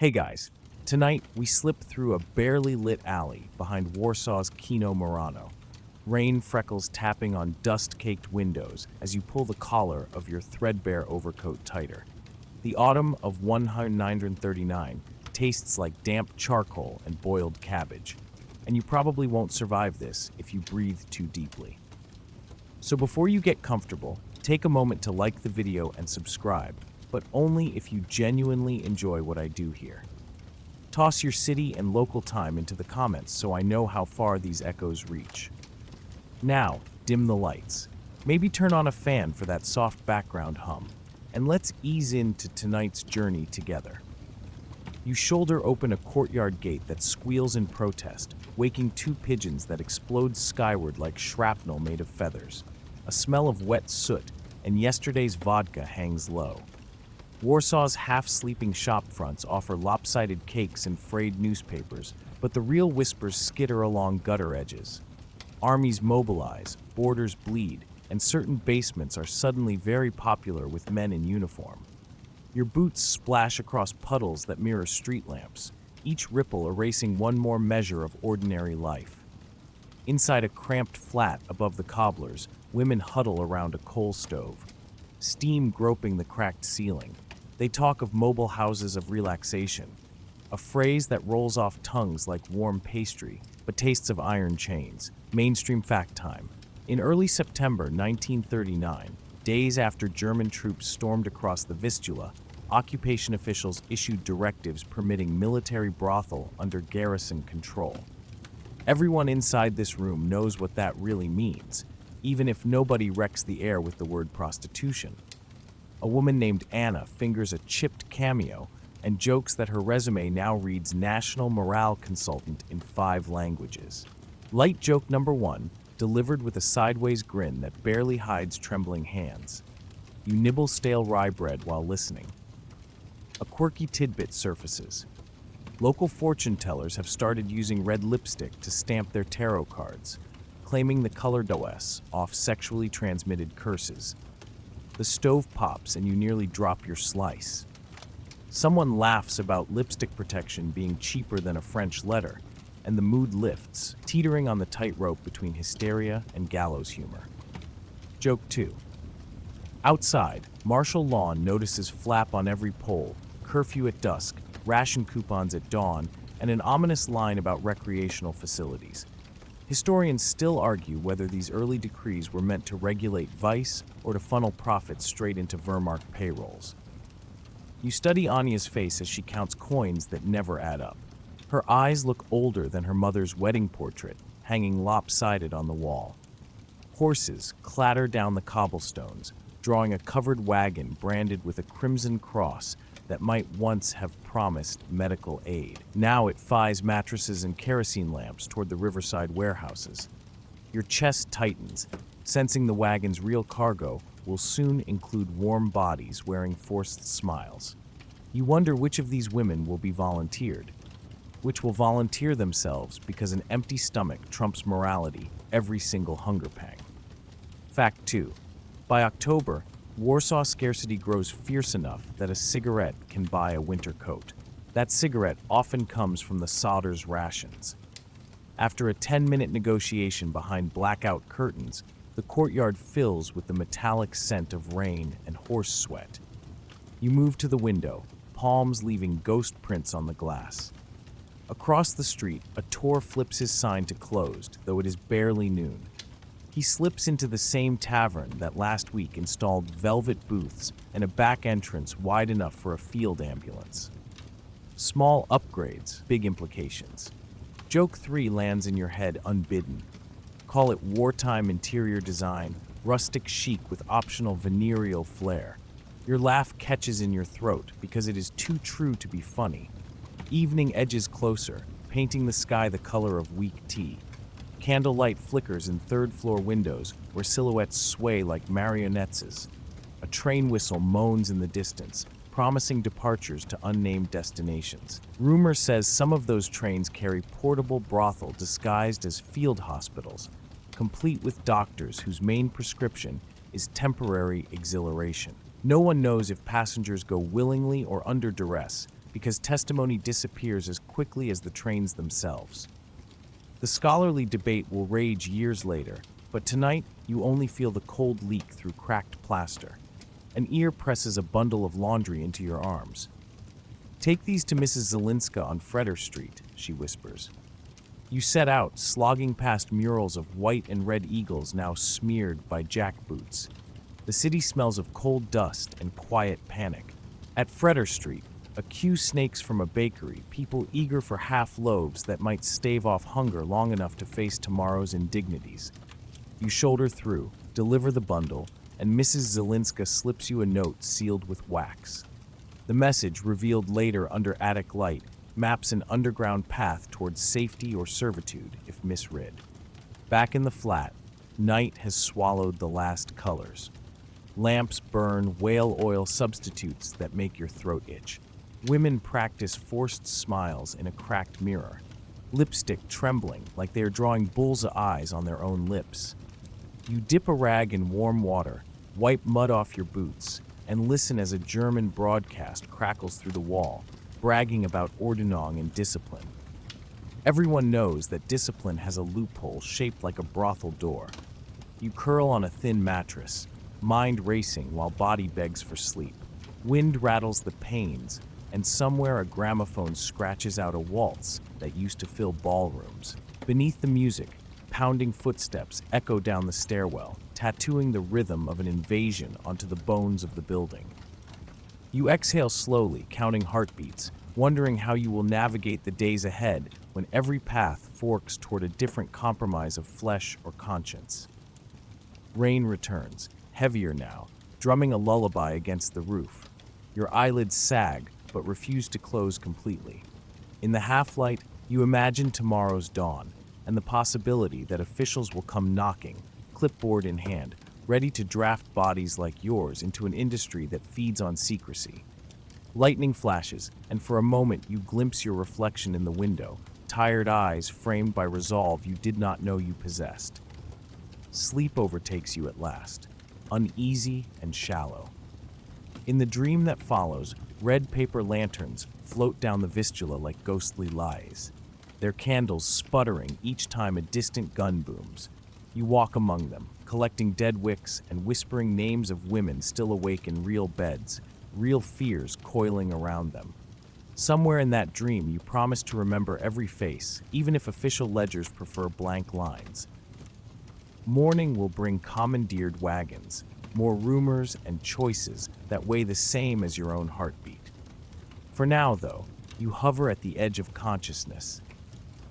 Hey guys, tonight we slip through a barely lit alley behind Warsaw's Kino Murano. Rain freckles tapping on dust-caked windows as you pull the collar of your threadbare overcoat tighter. The autumn of 1939 tastes like damp charcoal and boiled cabbage, and you probably won't survive this if you breathe too deeply. So before you get comfortable, take a moment to like the video and subscribe, but only if you genuinely enjoy what I do here. Toss your city and local time into the comments so I know how far these echoes reach. Now, dim the lights. Maybe turn on a fan for that soft background hum, and let's ease into tonight's journey together. You shoulder open a courtyard gate that squeals in protest, waking two pigeons that explode skyward like shrapnel made of feathers. A smell of wet soot and yesterday's vodka hangs low. Warsaw's half-sleeping shop fronts offer lopsided cakes and frayed newspapers, but the real whispers skitter along gutter edges. Armies mobilize, borders bleed, and certain basements are suddenly very popular with men in uniform. Your boots splash across puddles that mirror street lamps, each ripple erasing one more measure of ordinary life. Inside a cramped flat above the cobblers, women huddle around a coal stove, steam groping the cracked ceiling. They talk of mobile houses of relaxation, a phrase that rolls off tongues like warm pastry, but tastes of iron chains. Mainstream fact time. In early September 1939, days after German troops stormed across the Vistula, occupation officials issued directives permitting military brothel under garrison control. Everyone inside this room knows what that really means, even if nobody wrecks the air with the word prostitution. A woman named Anna fingers a chipped cameo and jokes that her resume now reads National Morale Consultant in 5 languages. Light joke number 1, delivered with a sideways grin that barely hides trembling hands. You nibble stale rye bread while listening. A quirky tidbit surfaces. Local fortune tellers have started using red lipstick to stamp their tarot cards, claiming the color DOS off sexually transmitted curses. The stove pops and you nearly drop your slice. Someone laughs about lipstick protection being cheaper than a French letter, and the mood lifts, teetering on the tightrope between hysteria and gallows humor. Joke 2. Outside, martial law notices flap on every pole, curfew at dusk, ration coupons at dawn, and an ominous line about recreational facilities. Historians still argue whether these early decrees were meant to regulate vice or to funnel profits straight into Wehrmacht payrolls. You study Anya's face as she counts coins that never add up. Her eyes look older than her mother's wedding portrait, hanging lopsided on the wall. Horses clatter down the cobblestones, drawing a covered wagon branded with a crimson cross that might once have promised medical aid. Now it fies mattresses and kerosene lamps toward the riverside warehouses. Your chest tightens, sensing the wagon's real cargo will soon include warm bodies wearing forced smiles. You wonder which of these women will be volunteered, which will volunteer themselves because an empty stomach trumps morality every single hunger pang. Fact 2. By October, Warsaw scarcity grows fierce enough that a cigarette can buy a winter coat. That cigarette often comes from the solder's rations. After a 10-minute negotiation behind blackout curtains, the courtyard fills with the metallic scent of rain and horse sweat. You move to the window, palms leaving ghost prints on the glass. Across the street, a tour flips his sign to closed, though it is barely noon. He slips into the same tavern that last week installed velvet booths and a back entrance wide enough for a field ambulance. Small upgrades, big implications. Joke 3 lands in your head unbidden. Call it wartime interior design, rustic chic with optional venereal flair. Your laugh catches in your throat because it is too true to be funny. Evening edges closer, painting the sky the color of weak tea. Candlelight flickers in third-floor windows where silhouettes sway like marionettes. A train whistle moans in the distance, promising departures to unnamed destinations. Rumor says some of those trains carry portable brothel disguised as field hospitals, complete with doctors whose main prescription is temporary exhilaration. No one knows if passengers go willingly or under duress, because testimony disappears as quickly as the trains themselves. The scholarly debate will rage years later, but tonight you only feel the cold leak through cracked plaster. An ear presses a bundle of laundry into your arms. "Take these to Mrs. Zelinska on Freder Street," she whispers. You set out, slogging past murals of white and red eagles now smeared by jackboots. The city smells of coal dust and quiet panic. At Freder Street, a queue snakes from a bakery, people eager for half loaves that might stave off hunger long enough to face tomorrow's indignities. You shoulder through, deliver the bundle, and Mrs. Zelinska slips you a note sealed with wax. The message, revealed later under attic light, maps an underground path towards safety or servitude if misread. Back in the flat, night has swallowed the last colors. Lamps burn whale oil substitutes that make your throat itch. Women practice forced smiles in a cracked mirror, lipstick trembling like they are drawing bull's eyes on their own lips. You dip a rag in warm water, wipe mud off your boots, and listen as a German broadcast crackles through the wall, bragging about Ordnung and discipline. Everyone knows that discipline has a loophole shaped like a brothel door. You curl on a thin mattress, mind racing while body begs for sleep. Wind rattles the panes, and somewhere a gramophone scratches out a waltz that used to fill ballrooms. Beneath the music, pounding footsteps echo down the stairwell, tattooing the rhythm of an invasion onto the bones of the building. You exhale slowly, counting heartbeats, wondering how you will navigate the days ahead when every path forks toward a different compromise of flesh or conscience. Rain returns, heavier now, drumming a lullaby against the roof. Your eyelids sag, but refuse to close completely. In the half-light, you imagine tomorrow's dawn, and the possibility that officials will come knocking, clipboard in hand, ready to draft bodies like yours into an industry that feeds on secrecy. Lightning flashes, and for a moment you glimpse your reflection in the window, tired eyes framed by resolve you did not know you possessed. Sleep overtakes you at last, uneasy and shallow. In the dream that follows, red paper lanterns float down the vistula like ghostly lies, their candles sputtering each time a distant gun booms. You walk among them, collecting dead wicks and whispering names of women still awake in real beds, real fears coiling around them. Somewhere in that dream, you promise to remember every face, even if official ledgers prefer blank lines. Morning will bring commandeered wagons, more rumors and choices that weigh the same as your own heartbeat. For now, though, you hover at the edge of consciousness,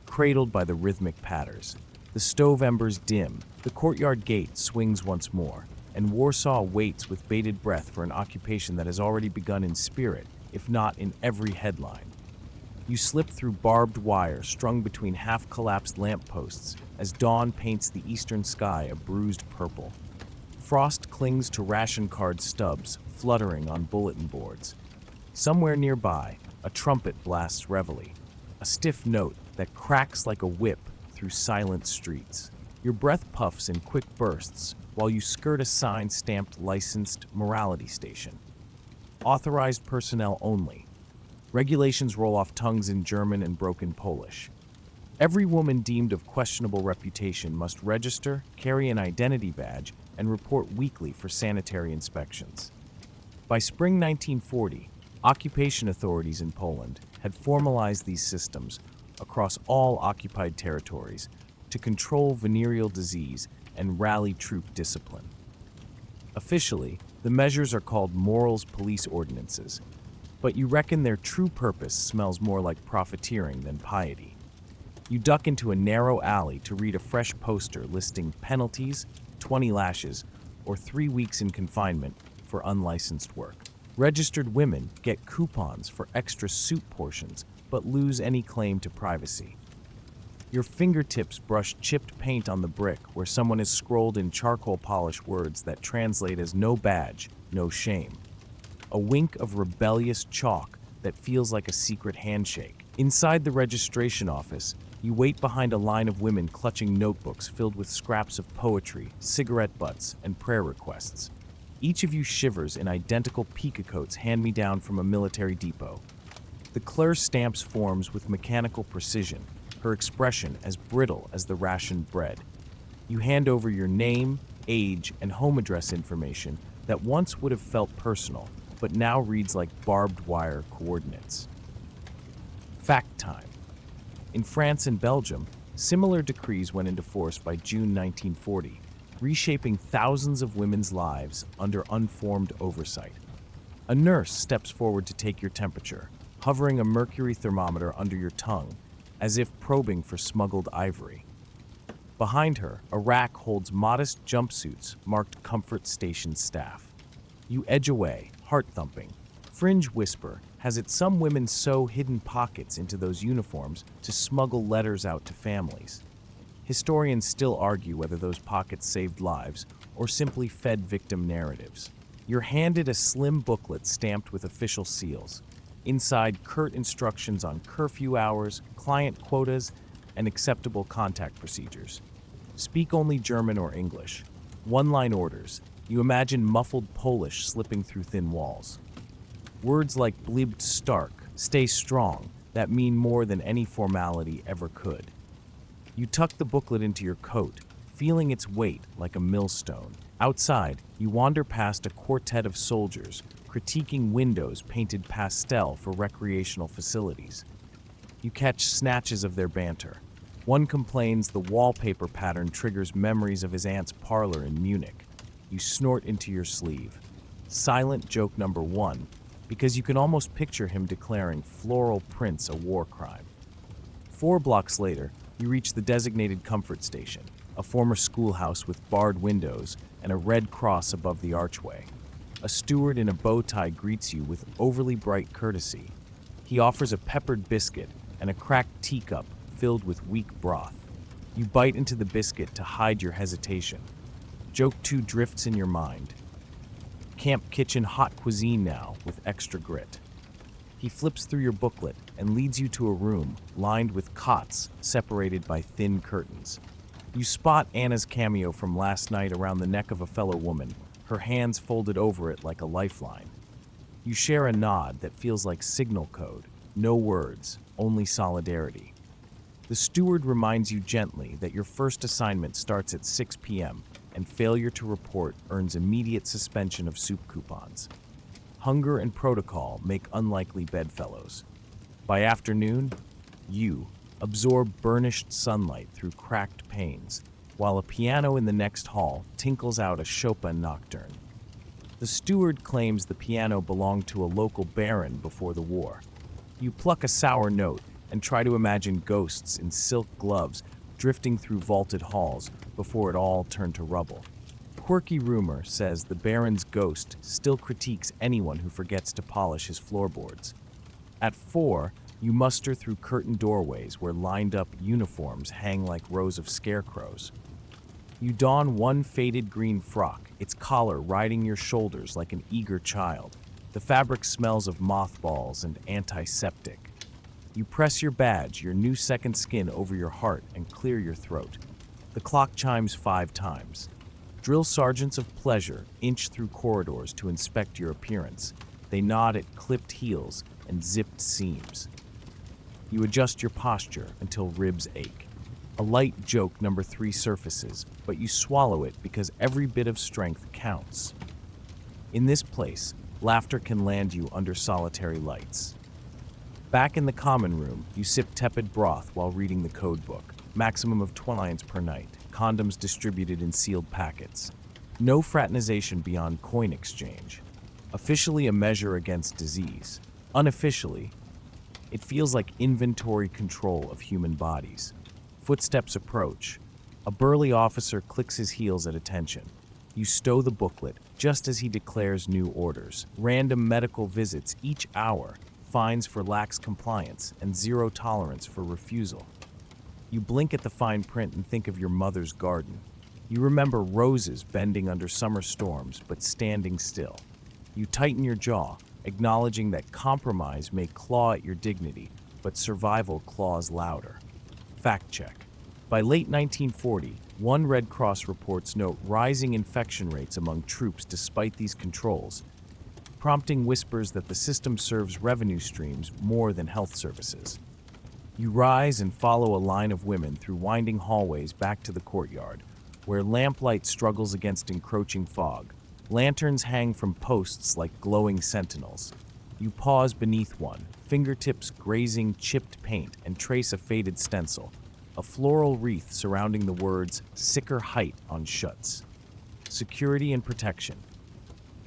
cradled by the rhythmic patters. The stove embers dim, the courtyard gate swings once more, and Warsaw waits with bated breath for an occupation that has already begun in spirit, if not in every headline. You slip through barbed wire strung between half-collapsed lampposts as dawn paints the eastern sky a bruised purple. Frost clings to ration card stubs fluttering on bulletin boards. Somewhere nearby, a trumpet blasts reveille, a stiff note that cracks like a whip through silent streets. Your breath puffs in quick bursts while you skirt a sign stamped licensed morality station. Authorized personnel only. Regulations roll off tongues in German and broken Polish. Every woman deemed of questionable reputation must register, carry an identity badge, and report weekly for sanitary inspections. By spring 1940, occupation authorities in Poland had formalized these systems across all occupied territories to control venereal disease and rally troop discipline. Officially, the measures are called morals police ordinances, but you reckon their true purpose smells more like profiteering than piety. You duck into a narrow alley to read a fresh poster listing penalties, 20 lashes, or 3 weeks in confinement for unlicensed work. Registered women get coupons for extra soup portions but lose any claim to privacy. Your fingertips brush chipped paint on the brick where someone has scrolled in charcoal polish words that translate as no badge, no shame. A wink of rebellious chalk that feels like a secret handshake. Inside the registration office, you wait behind a line of women clutching notebooks filled with scraps of poetry, cigarette butts, and prayer requests. Each of you shivers in identical peacoats hand-me-down from a military depot. The clerk stamps forms with mechanical precision, her expression as brittle as the rationed bread. You hand over your name, age, and home address information that once would have felt personal, but now reads like barbed wire coordinates. Fact time. In France and Belgium, similar decrees went into force by June 1940, reshaping thousands of women's lives under unformed oversight. A nurse steps forward to take your temperature, hovering a mercury thermometer under your tongue, as if probing for smuggled ivory. Behind her, a rack holds modest jumpsuits marked Comfort Station staff. You edge away, heart-thumping. Fringe whisper, has it some women sew hidden pockets into those uniforms to smuggle letters out to families? Historians still argue whether those pockets saved lives or simply fed victim narratives. You're handed a slim booklet stamped with official seals. Inside, curt instructions on curfew hours, client quotas, and acceptable contact procedures. Speak only German or English. One-line orders. You imagine muffled Polish slipping through thin walls. Words like "bleibt stark," stay strong, that mean more than any formality ever could. You tuck the booklet into your coat, feeling its weight like a millstone. Outside, you wander past a quartet of soldiers, critiquing windows painted pastel for recreational facilities. You catch snatches of their banter. One complains the wallpaper pattern triggers memories of his aunt's parlor in Munich. You snort into your sleeve. Silent joke number one, because you can almost picture him declaring floral prints a war crime. 4 blocks later, you reach the designated Comfort Station, a former schoolhouse with barred windows and a red cross above the archway. A steward in a bow tie greets you with overly bright courtesy. He offers a peppered biscuit and a cracked teacup filled with weak broth. You bite into the biscuit to hide your hesitation. Joke 2 drifts in your mind. Camp kitchen hot cuisine now with extra grit. He flips through your booklet and leads you to a room lined with cots separated by thin curtains. You spot Anna's cameo from last night around the neck of a fellow woman, her hands folded over it like a lifeline. You share a nod that feels like signal code. No words, only solidarity. The steward reminds you gently that your first assignment starts at 6 p.m. and failure to report earns immediate suspension of soup coupons. Hunger and protocol make unlikely bedfellows. By afternoon, you absorb burnished sunlight through cracked panes, while a piano in the next hall tinkles out a Chopin nocturne. The steward claims the piano belonged to a local baron before the war. You pluck a sour note and try to imagine ghosts in silk gloves drifting through vaulted halls before it all turned to rubble. Quirky rumor says the baron's ghost still critiques anyone who forgets to polish his floorboards. At 4, you muster through curtained doorways where lined-up uniforms hang like rows of scarecrows. You don one faded green frock, its collar riding your shoulders like an eager child. The fabric smells of mothballs and antiseptic. You press your badge, your new second skin, over your heart and clear your throat. The clock chimes 5 times. Drill sergeants of pleasure inch through corridors to inspect your appearance. They nod at clipped heels and zipped seams. You adjust your posture until ribs ache. A light joke number 3 surfaces, but you swallow it because every bit of strength counts. In this place, laughter can land you under solitary lights. Back in the common room, you sip tepid broth while reading the code book. Maximum of 20 lines per night. Condoms distributed in sealed packets. No fraternization beyond coin exchange. Officially a measure against disease. Unofficially, it feels like inventory control of human bodies. Footsteps approach. A burly officer clicks his heels at attention. You stow the booklet just as he declares new orders. Random medical visits each hour, fines for lax compliance, and 0 tolerance for refusal. You blink at the fine print and think of your mother's garden. You remember roses bending under summer storms but standing still. You tighten your jaw, acknowledging that compromise may claw at your dignity, but survival claws louder. Fact check. By late 1940, one Red Cross reports note rising infection rates among troops despite these controls. prompting whispers that the system serves revenue streams more than health services. You rise and follow a line of women through winding hallways back to the courtyard, where lamplight struggles against encroaching fog. Lanterns hang from posts like glowing sentinels. You pause beneath one, fingertips grazing chipped paint, and trace a faded stencil, a floral wreath surrounding the words "Sicker Height" on shuts. Security and protection.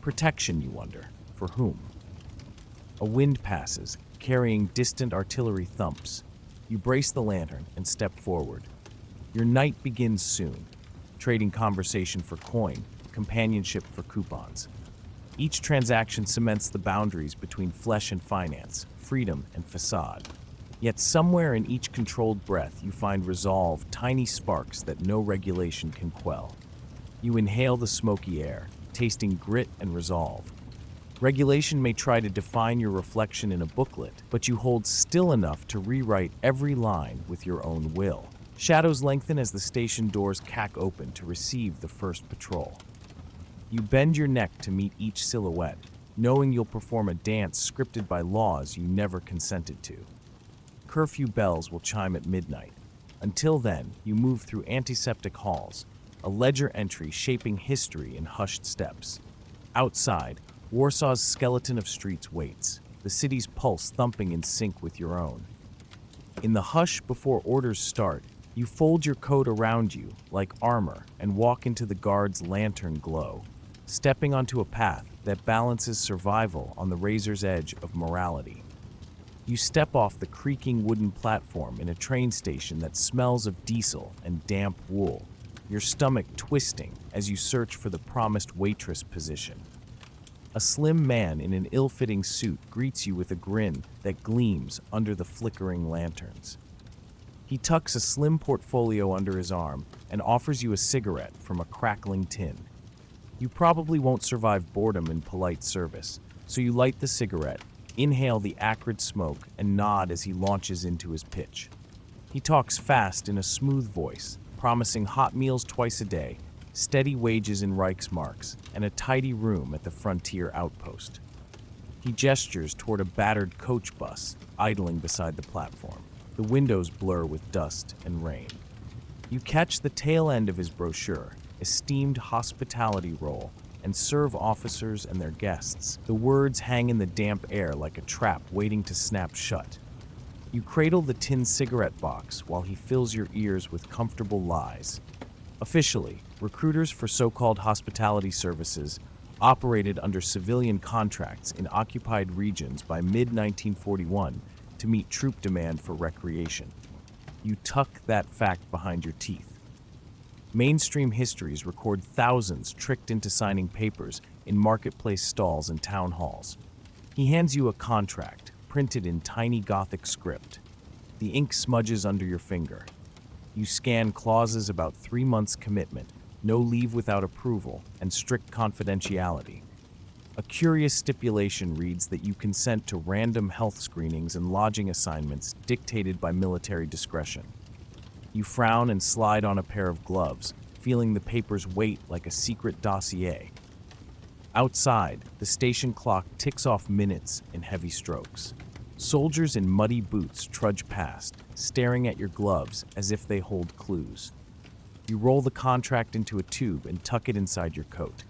Protection, you wonder. For whom? A wind passes, carrying distant artillery thumps. You brace the lantern and step forward. Your night begins soon, trading conversation for coin, companionship for coupons. Each transaction cements the boundaries between flesh and finance, freedom and facade. Yet somewhere in each controlled breath you find resolve, tiny sparks that no regulation can quell. You inhale the smoky air, tasting grit and resolve. Regulation may try to define your reflection in a booklet, but you hold still enough to rewrite every line with your own will. Shadows lengthen as the station doors cack open to receive the first patrol. You bend your neck to meet each silhouette, knowing you'll perform a dance scripted by laws you never consented to. Curfew bells will chime at midnight. Until then, you move through antiseptic halls, a ledger entry shaping history in hushed steps. Outside, Warsaw's skeleton of streets waits, the city's pulse thumping in sync with your own. In the hush before orders start, you fold your coat around you like armor and walk into the guard's lantern glow, stepping onto a path that balances survival on the razor's edge of morality. You step off the creaking wooden platform in a train station that smells of diesel and damp wool, your stomach twisting as you search for the promised waitress position. A slim man in an ill-fitting suit greets you with a grin that gleams under the flickering lanterns. He tucks a slim portfolio under his arm and offers you a cigarette from a crackling tin. You probably won't survive boredom in polite service, so you light the cigarette, inhale the acrid smoke, and nod as he launches into his pitch. He talks fast in a smooth voice, promising hot meals twice a day, steady wages in Reichsmarks, and a tidy room at the frontier outpost. He gestures toward a battered coach bus idling beside the platform. The windows blur with dust and rain. You catch the tail end of his brochure, esteemed hospitality roll, and serve officers and their guests. The words hang in the damp air like a trap waiting to snap shut. You cradle the tin cigarette box while he fills your ears with comfortable lies. Officially, recruiters for so-called hospitality services operated under civilian contracts in occupied regions by mid-1941 to meet troop demand for recreation. You tuck that fact behind your teeth. Mainstream histories record thousands tricked into signing papers in marketplace stalls and town halls. He hands you a contract, printed in tiny Gothic script. The ink smudges under your finger. You scan clauses about 3 months commitment, no leave without approval, and strict confidentiality. A curious stipulation reads that you consent to random health screenings and lodging assignments dictated by military discretion. You frown and slide on a pair of gloves, feeling the paper's weight like a secret dossier. Outside, the station clock ticks off minutes in heavy strokes. Soldiers in muddy boots trudge past, staring at your gloves as if they hold clues. You roll the contract into a tube and tuck it inside your coat.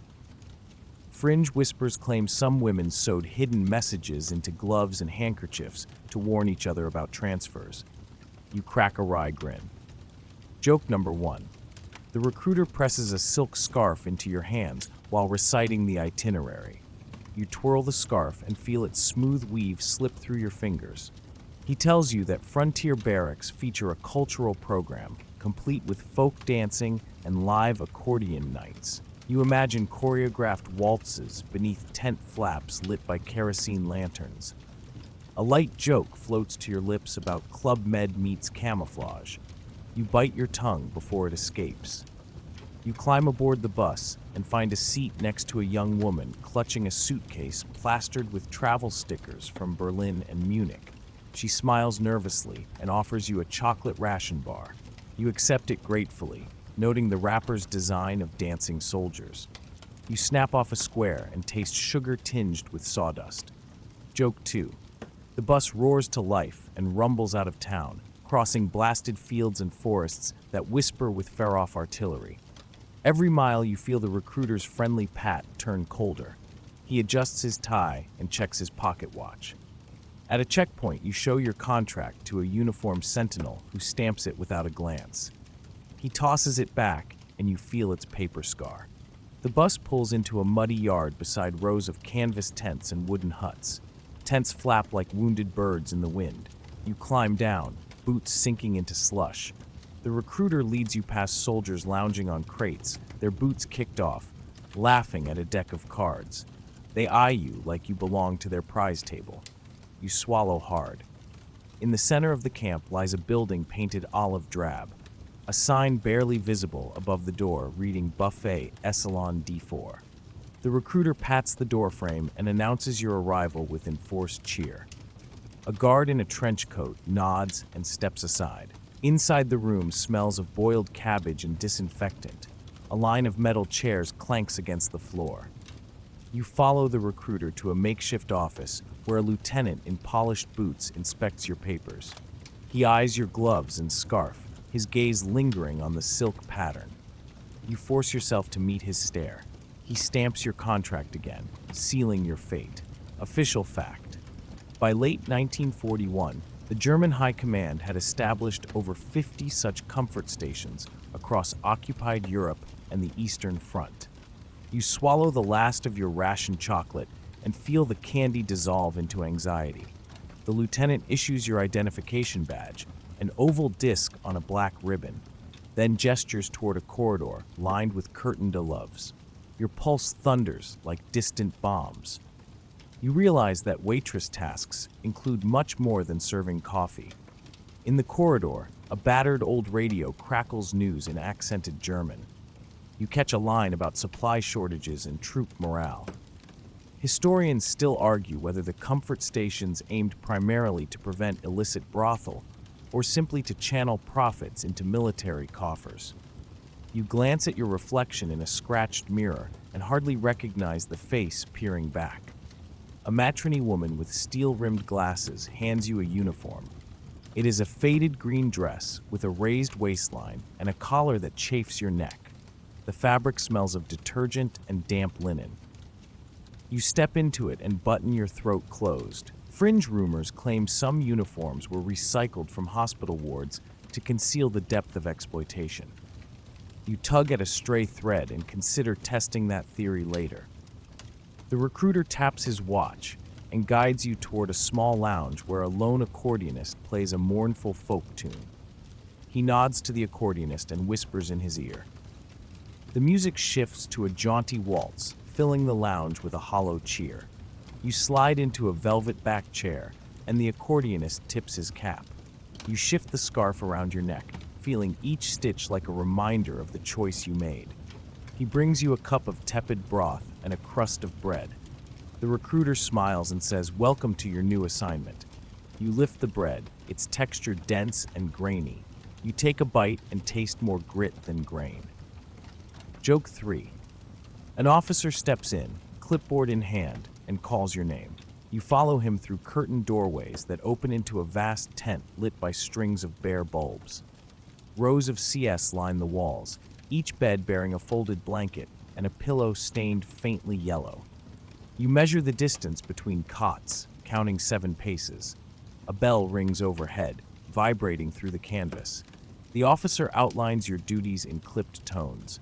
Fringe whispers claim some women sewed hidden messages into gloves and handkerchiefs to warn each other about transfers. You crack a wry grin. Joke number 1. The recruiter presses a silk scarf into your hands while reciting the itinerary. You twirl the scarf and feel its smooth weave slip through your fingers. He tells you that frontier barracks feature a cultural program, complete with folk dancing and live accordion nights. You imagine choreographed waltzes beneath tent flaps lit by kerosene lanterns. A light joke floats to your lips about Club Med meets camouflage. You bite your tongue before it escapes. You climb aboard the bus and find a seat next to a young woman clutching a suitcase plastered with travel stickers from Berlin and Munich. She smiles nervously and offers you a chocolate ration bar. You accept it gratefully, noting the wrapper's design of dancing soldiers. You snap off a square and taste sugar tinged with sawdust. Joke 2. The bus roars to life and rumbles out of town, crossing blasted fields and forests that whisper with far-off artillery. Every mile you feel the recruiter's friendly pat turn colder. He adjusts his tie and checks his pocket watch. At a checkpoint, you show your contract to a uniformed sentinel who stamps it without a glance. He tosses it back, and you feel its paper scar. The bus pulls into a muddy yard beside rows of canvas tents and wooden huts. Tents flap like wounded birds in the wind. You climb down, boots sinking into slush. The recruiter leads you past soldiers lounging on crates, their boots kicked off, laughing at a deck of cards. They eye you like you belong to their prize table. You swallow hard. In the center of the camp lies a building painted olive drab, a sign barely visible above the door reading Buffet Echelon D4. The recruiter pats the doorframe and announces your arrival with enforced cheer. A guard in a trench coat nods and steps aside. Inside the room smells of boiled cabbage and disinfectant. A line of metal chairs clanks against the floor. You follow the recruiter to a makeshift office where a lieutenant in polished boots inspects your papers. He eyes your gloves and scarf, his gaze lingering on the silk pattern. You force yourself to meet his stare. He stamps your contract again, sealing your fate. Official fact. By late 1941, the German High Command had established over 50 such comfort stations across occupied Europe and the Eastern Front. You swallow the last of your ration chocolate and feel the candy dissolve into anxiety. The lieutenant issues your identification badge, an oval disc on a black ribbon, then gestures toward a corridor lined with curtained loves. Your pulse thunders like distant bombs. You realize that waitress tasks include much more than serving coffee. In the corridor, a battered old radio crackles news in accented German. You catch a line about supply shortages and troop morale. Historians still argue whether the comfort stations aimed primarily to prevent illicit brothel or simply to channel profits into military coffers. You glance at your reflection in a scratched mirror and hardly recognize the face peering back. A matrony woman with steel-rimmed glasses hands you a uniform. It is a faded green dress with a raised waistline and a collar that chafes your neck. The fabric smells of detergent and damp linen. You step into it and button your throat closed. Fringe rumors claim some uniforms were recycled from hospital wards to conceal the depth of exploitation. You tug at a stray thread and consider testing that theory later. The recruiter taps his watch and guides you toward a small lounge where a lone accordionist plays a mournful folk tune. He nods to the accordionist and whispers in his ear. The music shifts to a jaunty waltz, filling the lounge with a hollow cheer. You slide into a velvet-backed chair, and the accordionist tips his cap. You shift the scarf around your neck, feeling each stitch like a reminder of the choice you made. He brings you a cup of tepid broth and a crust of bread. The recruiter smiles and says, "Welcome to your new assignment." You lift the bread, its texture dense and grainy. You take a bite and taste more grit than grain. Joke 3. An officer steps in, clipboard in hand, and calls your name. You follow him through curtained doorways that open into a vast tent lit by strings of bare bulbs. Rows of CS line the walls, each bed bearing a folded blanket and a pillow stained faintly yellow. You measure the distance between cots, counting 7 paces. A bell rings overhead, vibrating through the canvas. The officer outlines your duties in clipped tones.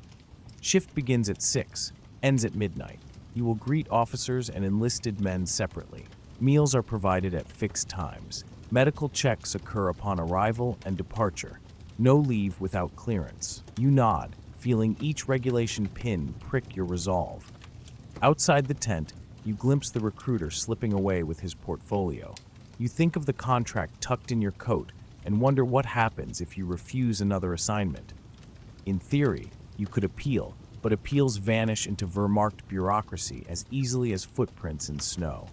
Shift begins at 6, ends at midnight. You will greet officers and enlisted men separately. Meals are provided at fixed times. Medical checks occur upon arrival and departure. No leave without clearance. You nod, feeling each regulation pin prick your resolve. Outside the tent, you glimpse the recruiter slipping away with his portfolio. You think of the contract tucked in your coat and wonder what happens if you refuse another assignment. In theory, you could appeal, but appeals vanish into Wehrmacht bureaucracy as easily as footprints in snow.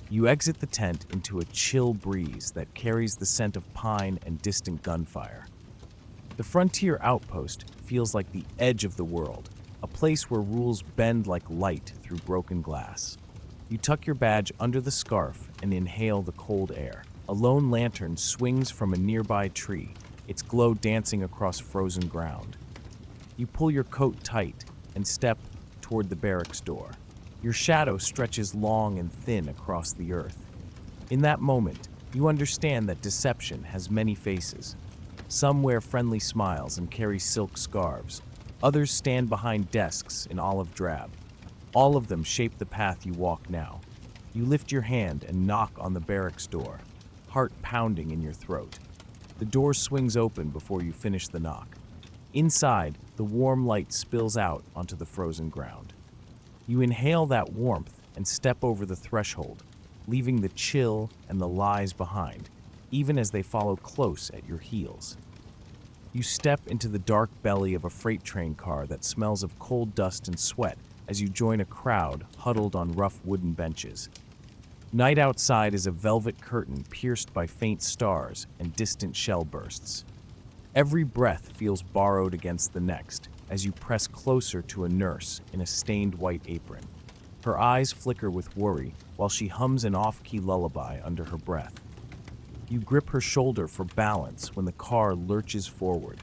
You exit the tent into a chill breeze that carries the scent of pine and distant gunfire. The frontier outpost feels like the edge of the world, a place where rules bend like light through broken glass. You tuck your badge under the scarf and inhale the cold air. A lone lantern swings from a nearby tree, its glow dancing across frozen ground. You pull your coat tight and step toward the barracks door. Your shadow stretches long and thin across the earth. In that moment, you understand that deception has many faces. Some wear friendly smiles and carry silk scarves. Others stand behind desks in olive drab. All of them shape the path you walk now. You lift your hand and knock on the barracks door, heart pounding in your throat. The door swings open before you finish the knock. Inside, the warm light spills out onto the frozen ground. You inhale that warmth and step over the threshold, leaving the chill and the lies behind, even as they follow close at your heels. You step into the dark belly of a freight train car that smells of coal dust and sweat as you join a crowd huddled on rough wooden benches. Night outside is a velvet curtain pierced by faint stars and distant shell bursts. Every breath feels borrowed against the next as you press closer to a nurse in a stained white apron. Her eyes flicker with worry while she hums an off-key lullaby under her breath. You grip her shoulder for balance when the car lurches forward,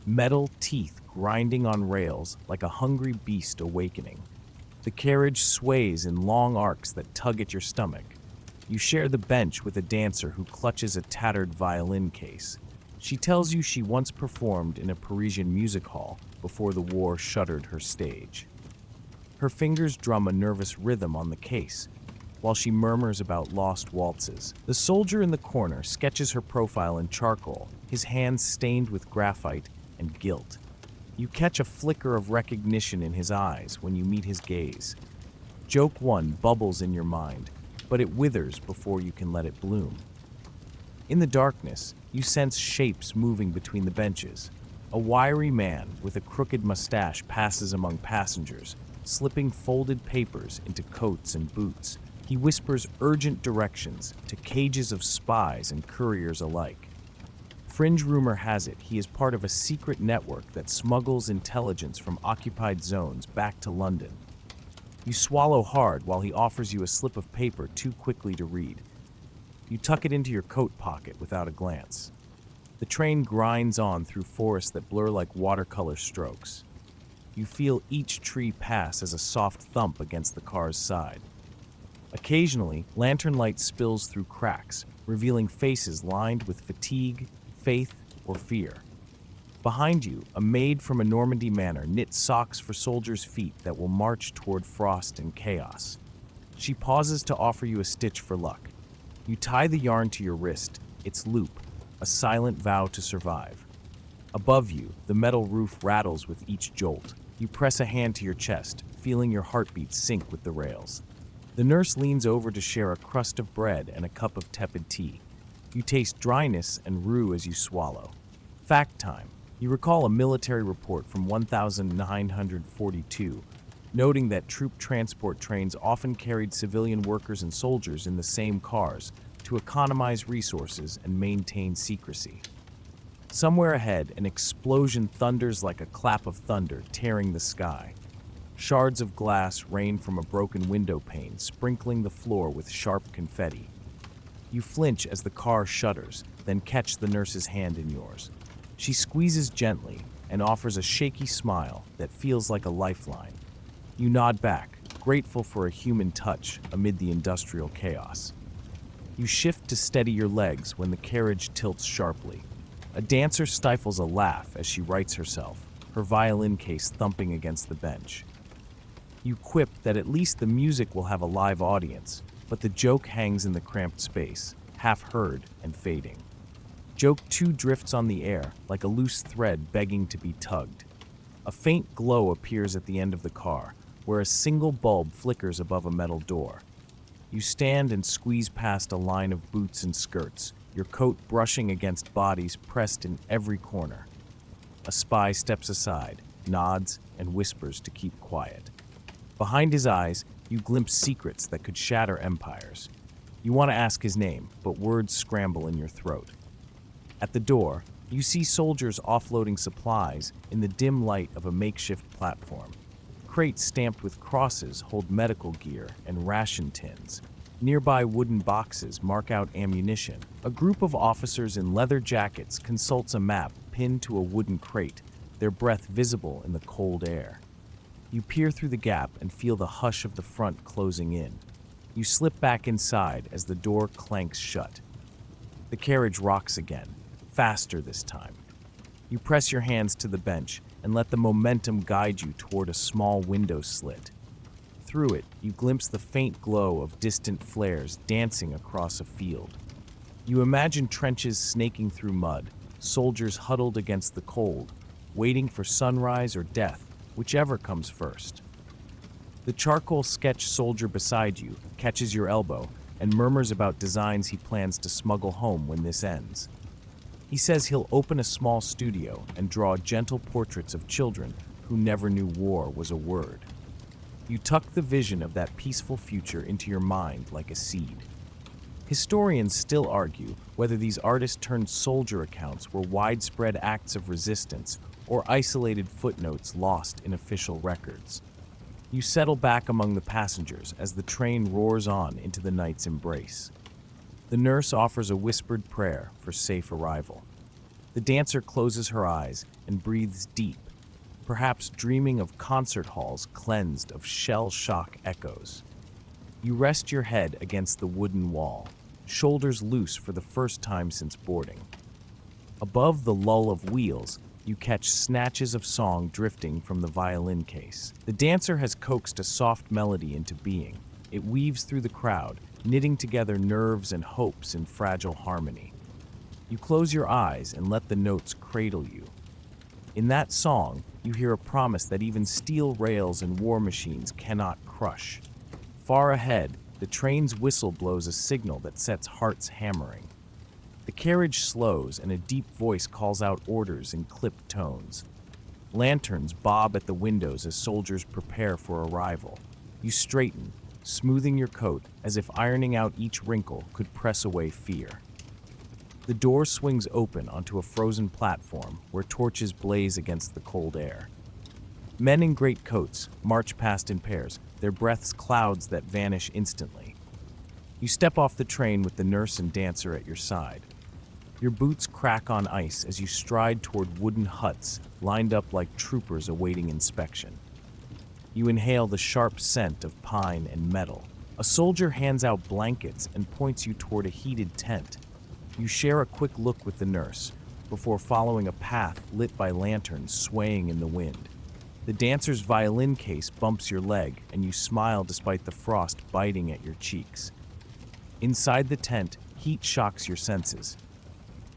metal teeth grinding on rails like a hungry beast awakening. The carriage sways in long arcs that tug at your stomach. You share the bench with a dancer who clutches a tattered violin case. She tells you she once performed in a Parisian music hall before the war shuttered her stage. Her fingers drum a nervous rhythm on the case, while she murmurs about lost waltzes. The soldier in the corner sketches her profile in charcoal, his hands stained with graphite and guilt. You catch a flicker of recognition in his eyes when you meet his gaze. Joke one bubbles in your mind, but it withers before you can let it bloom. In the darkness, you sense shapes moving between the benches. A wiry man with a crooked mustache passes among passengers, slipping folded papers into coats and boots. He whispers urgent directions to cages of spies and couriers alike. Fringe rumor has it he is part of a secret network that smuggles intelligence from occupied zones back to London. You swallow hard while he offers you a slip of paper too quickly to read. You tuck it into your coat pocket without a glance. The train grinds on through forests that blur like watercolor strokes. You feel each tree pass as a soft thump against the car's side. Occasionally, lantern light spills through cracks, revealing faces lined with fatigue, faith, or fear. Behind you, a maid from a Normandy manor knits socks for soldiers' feet that will march toward frost and chaos. She pauses to offer you a stitch for luck. You tie the yarn to your wrist, its loop, a silent vow to survive. Above you, the metal roof rattles with each jolt. You press a hand to your chest, feeling your heartbeat sync with the rails. The nurse leans over to share a crust of bread and a cup of tepid tea. You taste dryness and rue as you swallow. Fact time. You recall a military report from 1942, noting that troop transport trains often carried civilian workers and soldiers in the same cars to economize resources and maintain secrecy. Somewhere ahead, an explosion thunders like a clap of thunder tearing the sky. Shards of glass rain from a broken window pane, sprinkling the floor with sharp confetti. You flinch as the car shudders, then catch the nurse's hand in yours. She squeezes gently and offers a shaky smile that feels like a lifeline. You nod back, grateful for a human touch amid the industrial chaos. You shift to steady your legs when the carriage tilts sharply. A dancer stifles a laugh as she rights herself, her violin case thumping against the bench. You quip that at least the music will have a live audience, but the joke hangs in the cramped space, half heard and fading. Joke 2 drifts on the air like a loose thread begging to be tugged. A faint glow appears at the end of the car, where a single bulb flickers above a metal door. You stand and squeeze past a line of boots and skirts, your coat brushing against bodies pressed in every corner. A spy steps aside, nods, and whispers to keep quiet. Behind his eyes, you glimpse secrets that could shatter empires. You want to ask his name, but words scramble in your throat. At the door, you see soldiers offloading supplies in the dim light of a makeshift platform. crates stamped with crosses hold medical gear and ration tins. Nearby wooden boxes mark out ammunition. A group of officers in leather jackets consults a map pinned to a wooden crate, their breath visible in the cold air. You peer through the gap and feel the hush of the front closing in. You slip back inside as the door clanks shut. The carriage rocks again, faster this time. You press your hands to the bench and let the momentum guide you toward a small window slit. Through it, you glimpse the faint glow of distant flares dancing across a field. You imagine trenches snaking through mud, soldiers huddled against the cold, waiting for sunrise or death, whichever comes first. The charcoal sketch soldier beside you catches your elbow and murmurs about designs he plans to smuggle home when this ends. He says he'll open a small studio and draw gentle portraits of children who never knew war was a word. You tuck the vision of that peaceful future into your mind like a seed. Historians still argue whether these artist-turned-soldier accounts were widespread acts of resistance or isolated footnotes lost in official records. You settle back among the passengers as the train roars on into the night's embrace. The nurse offers a whispered prayer for safe arrival. The dancer closes her eyes and breathes deep, perhaps dreaming of concert halls cleansed of shell-shock echoes. You rest your head against the wooden wall, shoulders loose for the first time since boarding. Above the lull of wheels, you catch snatches of song drifting from the violin case. The dancer has coaxed a soft melody into being. It weaves through the crowd, knitting together nerves and hopes in fragile harmony. You close your eyes and let the notes cradle you. In that song, you hear a promise that even steel rails and war machines cannot crush. Far ahead, the train's whistle blows a signal that sets hearts hammering. The carriage slows and a deep voice calls out orders in clipped tones. Lanterns bob at the windows as soldiers prepare for arrival. You straighten, smoothing your coat as if ironing out each wrinkle could press away fear. The door swings open onto a frozen platform where torches blaze against the cold air. Men in greatcoats march past in pairs, their breaths clouds that vanish instantly. You step off the train with the nurse and dancer at your side. Your boots crack on ice as you stride toward wooden huts lined up like troopers awaiting inspection. You inhale the sharp scent of pine and metal. A soldier hands out blankets and points you toward a heated tent. You share a quick look with the nurse before following a path lit by lanterns swaying in the wind. The dancer's violin case bumps your leg and you smile despite the frost biting at your cheeks. Inside the tent, heat shocks your senses.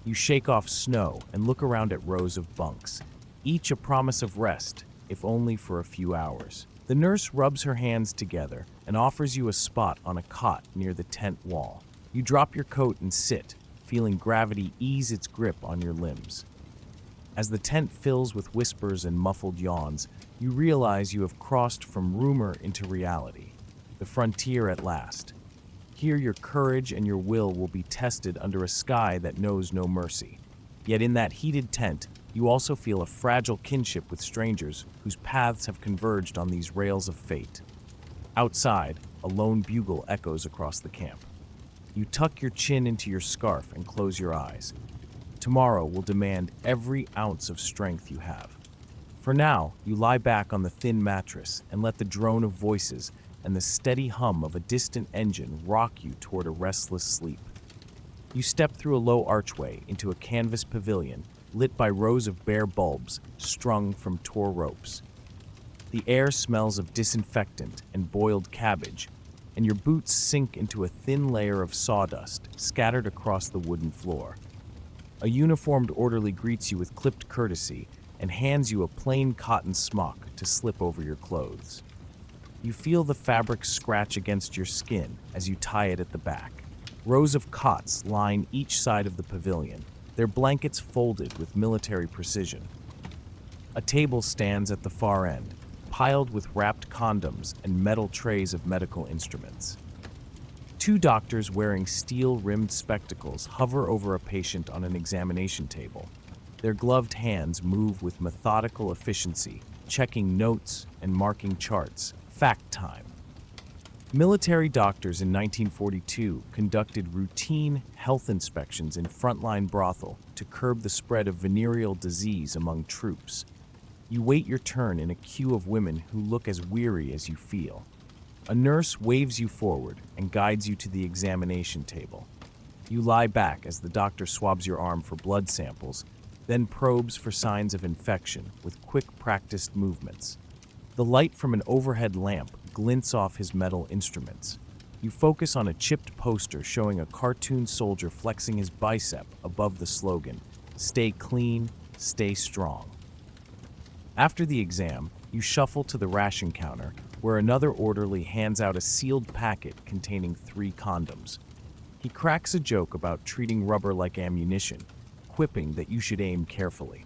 You shake off snow and look around at rows of bunks, each a promise of rest, if only for a few hours. The nurse rubs her hands together and offers you a spot on a cot near the tent wall. You drop your coat and sit, feeling gravity ease its grip on your limbs. As the tent fills with whispers and muffled yawns, you realize you have crossed from rumor into reality, the frontier at last. Here your courage and your will be tested under a sky that knows no mercy. Yet in that heated tent, you also feel a fragile kinship with strangers whose paths have converged on these rails of fate. Outside, a lone bugle echoes across the camp. You tuck your chin into your scarf and close your eyes. Tomorrow will demand every ounce of strength you have. For now, you lie back on the thin mattress and let the drone of voices and the steady hum of a distant engine rock you toward a restless sleep. You step through a low archway into a canvas pavilion lit by rows of bare bulbs strung from tore ropes. The air smells of disinfectant and boiled cabbage, and your boots sink into a thin layer of sawdust scattered across the wooden floor. A uniformed orderly greets you with clipped courtesy and hands you a plain cotton smock to slip over your clothes. You feel the fabric scratch against your skin as you tie it at the back. Rows of cots line each side of the pavilion, their blankets folded with military precision. A table stands at the far end, piled with wrapped condoms and metal trays of medical instruments. Two doctors wearing steel-rimmed spectacles hover over a patient on an examination table. Their gloved hands move with methodical efficiency, checking notes and marking charts. Fact time. Military doctors in 1942 conducted routine health inspections in frontline brothel to curb the spread of venereal disease among troops. You wait your turn in a queue of women who look as weary as you feel. A nurse waves you forward and guides you to the examination table. You lie back as the doctor swabs your arm for blood samples, then probes for signs of infection with quick practiced movements. The light from an overhead lamp glints off his metal instruments. You focus on a chipped poster showing a cartoon soldier flexing his bicep above the slogan, "Stay clean, stay strong." After the exam, you shuffle to the ration counter, where another orderly hands out a sealed packet containing 3 condoms. He cracks a joke about treating rubber like ammunition, quipping that you should aim carefully.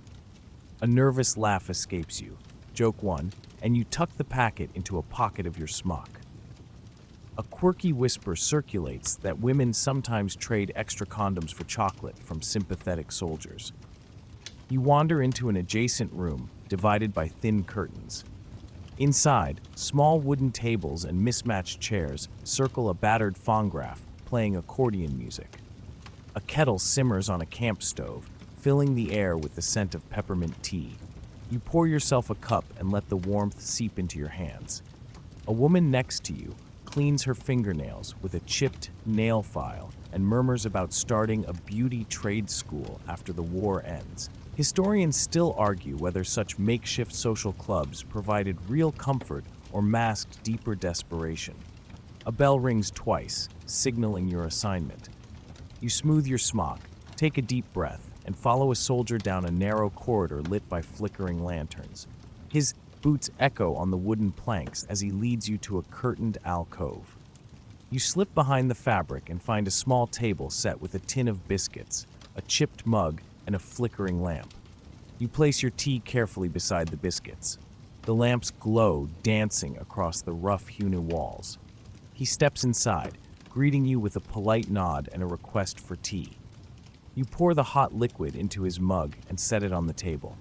A nervous laugh escapes you, joke 1, and you tuck the packet into a pocket of your smock. A quirky whisper circulates that women sometimes trade extra condoms for chocolate from sympathetic soldiers. You wander into an adjacent room, divided by thin curtains. Inside, small wooden tables and mismatched chairs circle a battered phonograph, playing accordion music. A kettle simmers on a camp stove, filling the air with the scent of peppermint tea. You pour yourself a cup and let the warmth seep into your hands. A woman next to you cleans her fingernails with a chipped nail file and murmurs about starting a beauty trade school after the war ends. Historians still argue whether such makeshift social clubs provided real comfort or masked deeper desperation. A bell rings twice, signaling your assignment. You smooth your smock, take a deep breath, and follow a soldier down a narrow corridor lit by flickering lanterns. His boots echo on the wooden planks as he leads you to a curtained alcove. You slip behind the fabric and find a small table set with a tin of biscuits, a chipped mug, and a flickering lamp. You place your tea carefully beside the biscuits. The lamps glow, dancing across the rough-hewn walls. He steps inside, greeting you with a polite nod and a request for tea. You pour the hot liquid into his mug and set it on the table.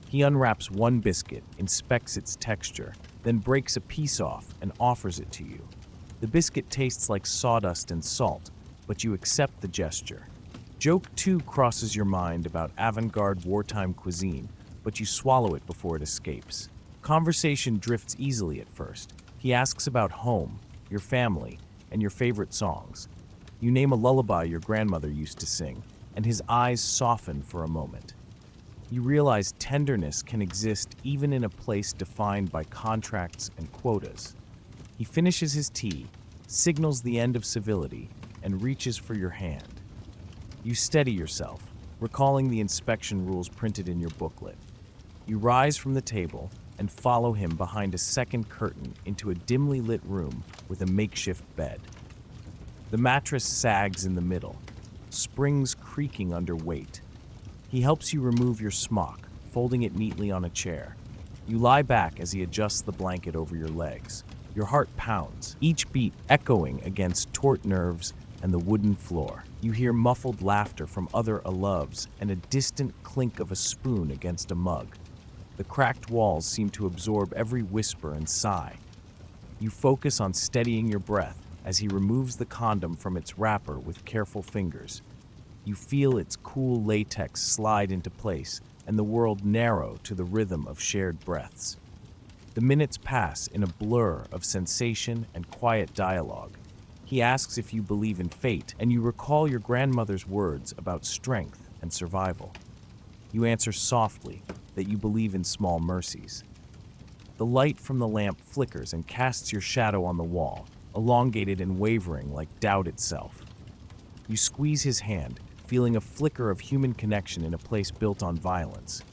He unwraps one biscuit, inspects its texture, then breaks a piece off and offers it to you. The biscuit tastes like sawdust and salt, but you accept the gesture. Joke 2 crosses your mind about avant-garde wartime cuisine, but you swallow it before it escapes. Conversation drifts easily at first. He asks about home, your family, and your favorite songs. You name a lullaby your grandmother used to sing, and his eyes soften for a moment. You realize tenderness can exist even in a place defined by contracts and quotas. He finishes his tea, signals the end of civility, and reaches for your hand. You steady yourself, recalling the inspection rules printed in your booklet. You rise from the table and follow him behind a second curtain into a dimly lit room with a makeshift bed. The mattress sags in the middle, springs creaking under weight. He helps you remove your smock, folding it neatly on a chair. You lie back as he adjusts the blanket over your legs. Your heart pounds, each beat echoing against taut nerves and the wooden floor. You hear muffled laughter from other aloves and a distant clink of a spoon against a mug. The cracked walls seem to absorb every whisper and sigh. You focus on steadying your breath as he removes the condom from its wrapper with careful fingers. You feel its cool latex slide into place and the world narrow to the rhythm of shared breaths. The minutes pass in a blur of sensation and quiet dialogue. He asks if you believe in fate, and you recall your grandmother's words about strength and survival. You answer softly that you believe in small mercies. The light from the lamp flickers and casts your shadow on the wall, elongated and wavering like doubt itself. You squeeze his hand, feeling a flicker of human connection in a place built on violence.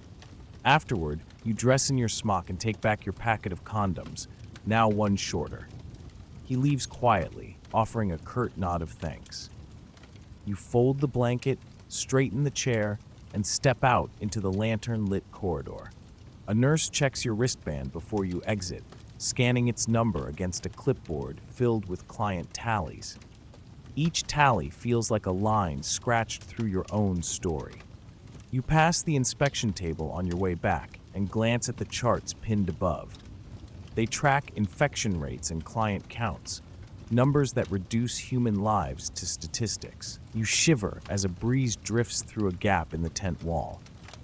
Afterward, you dress in your smock and take back your packet of condoms, now one shorter. He leaves quietly, offering a curt nod of thanks. You fold the blanket, straighten the chair, and step out into the lantern-lit corridor. A nurse checks your wristband before you exit, scanning its number against a clipboard filled with client tallies. Each tally feels like a line scratched through your own story. You pass the inspection table on your way back and glance at the charts pinned above. They track infection rates and client counts, numbers that reduce human lives to statistics. You shiver as a breeze drifts through a gap in the tent wall.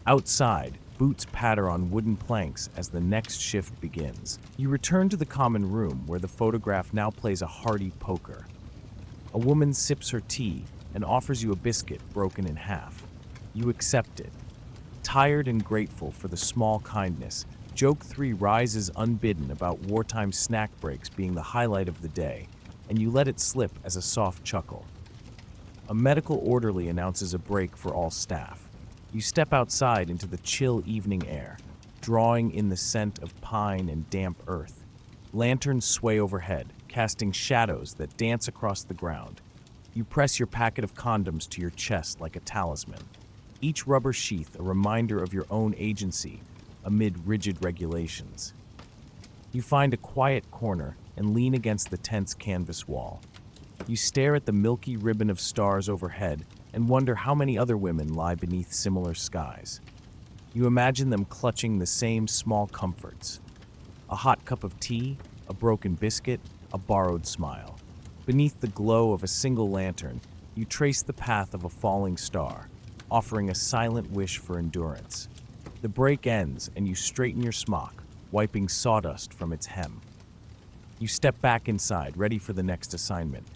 Outside, boots patter on wooden planks as the next shift begins. You return to the common room where the photograph now plays a hearty poker. A woman sips her tea and offers you a biscuit broken in half. You accept it. Tired and grateful for the small kindness, Joke 3 rises unbidden about wartime snack breaks being the highlight of the day, and you let it slip as a soft chuckle. A medical orderly announces a break for all staff. You step outside into the chill evening air, drawing in the scent of pine and damp earth. Lanterns sway overhead, casting shadows that dance across the ground. You press your packet of condoms to your chest like a talisman, each rubber sheath a reminder of your own agency amid rigid regulations. You find a quiet corner and lean against the tent's canvas wall. You stare at the milky ribbon of stars overhead and wonder how many other women lie beneath similar skies. You imagine them clutching the same small comforts: a hot cup of tea, a broken biscuit, a borrowed smile. Beneath the glow of a single lantern, you trace the path of a falling star, offering a silent wish for endurance. The break ends and you straighten your smock, wiping sawdust from its hem. You step back inside, ready for the next assignment,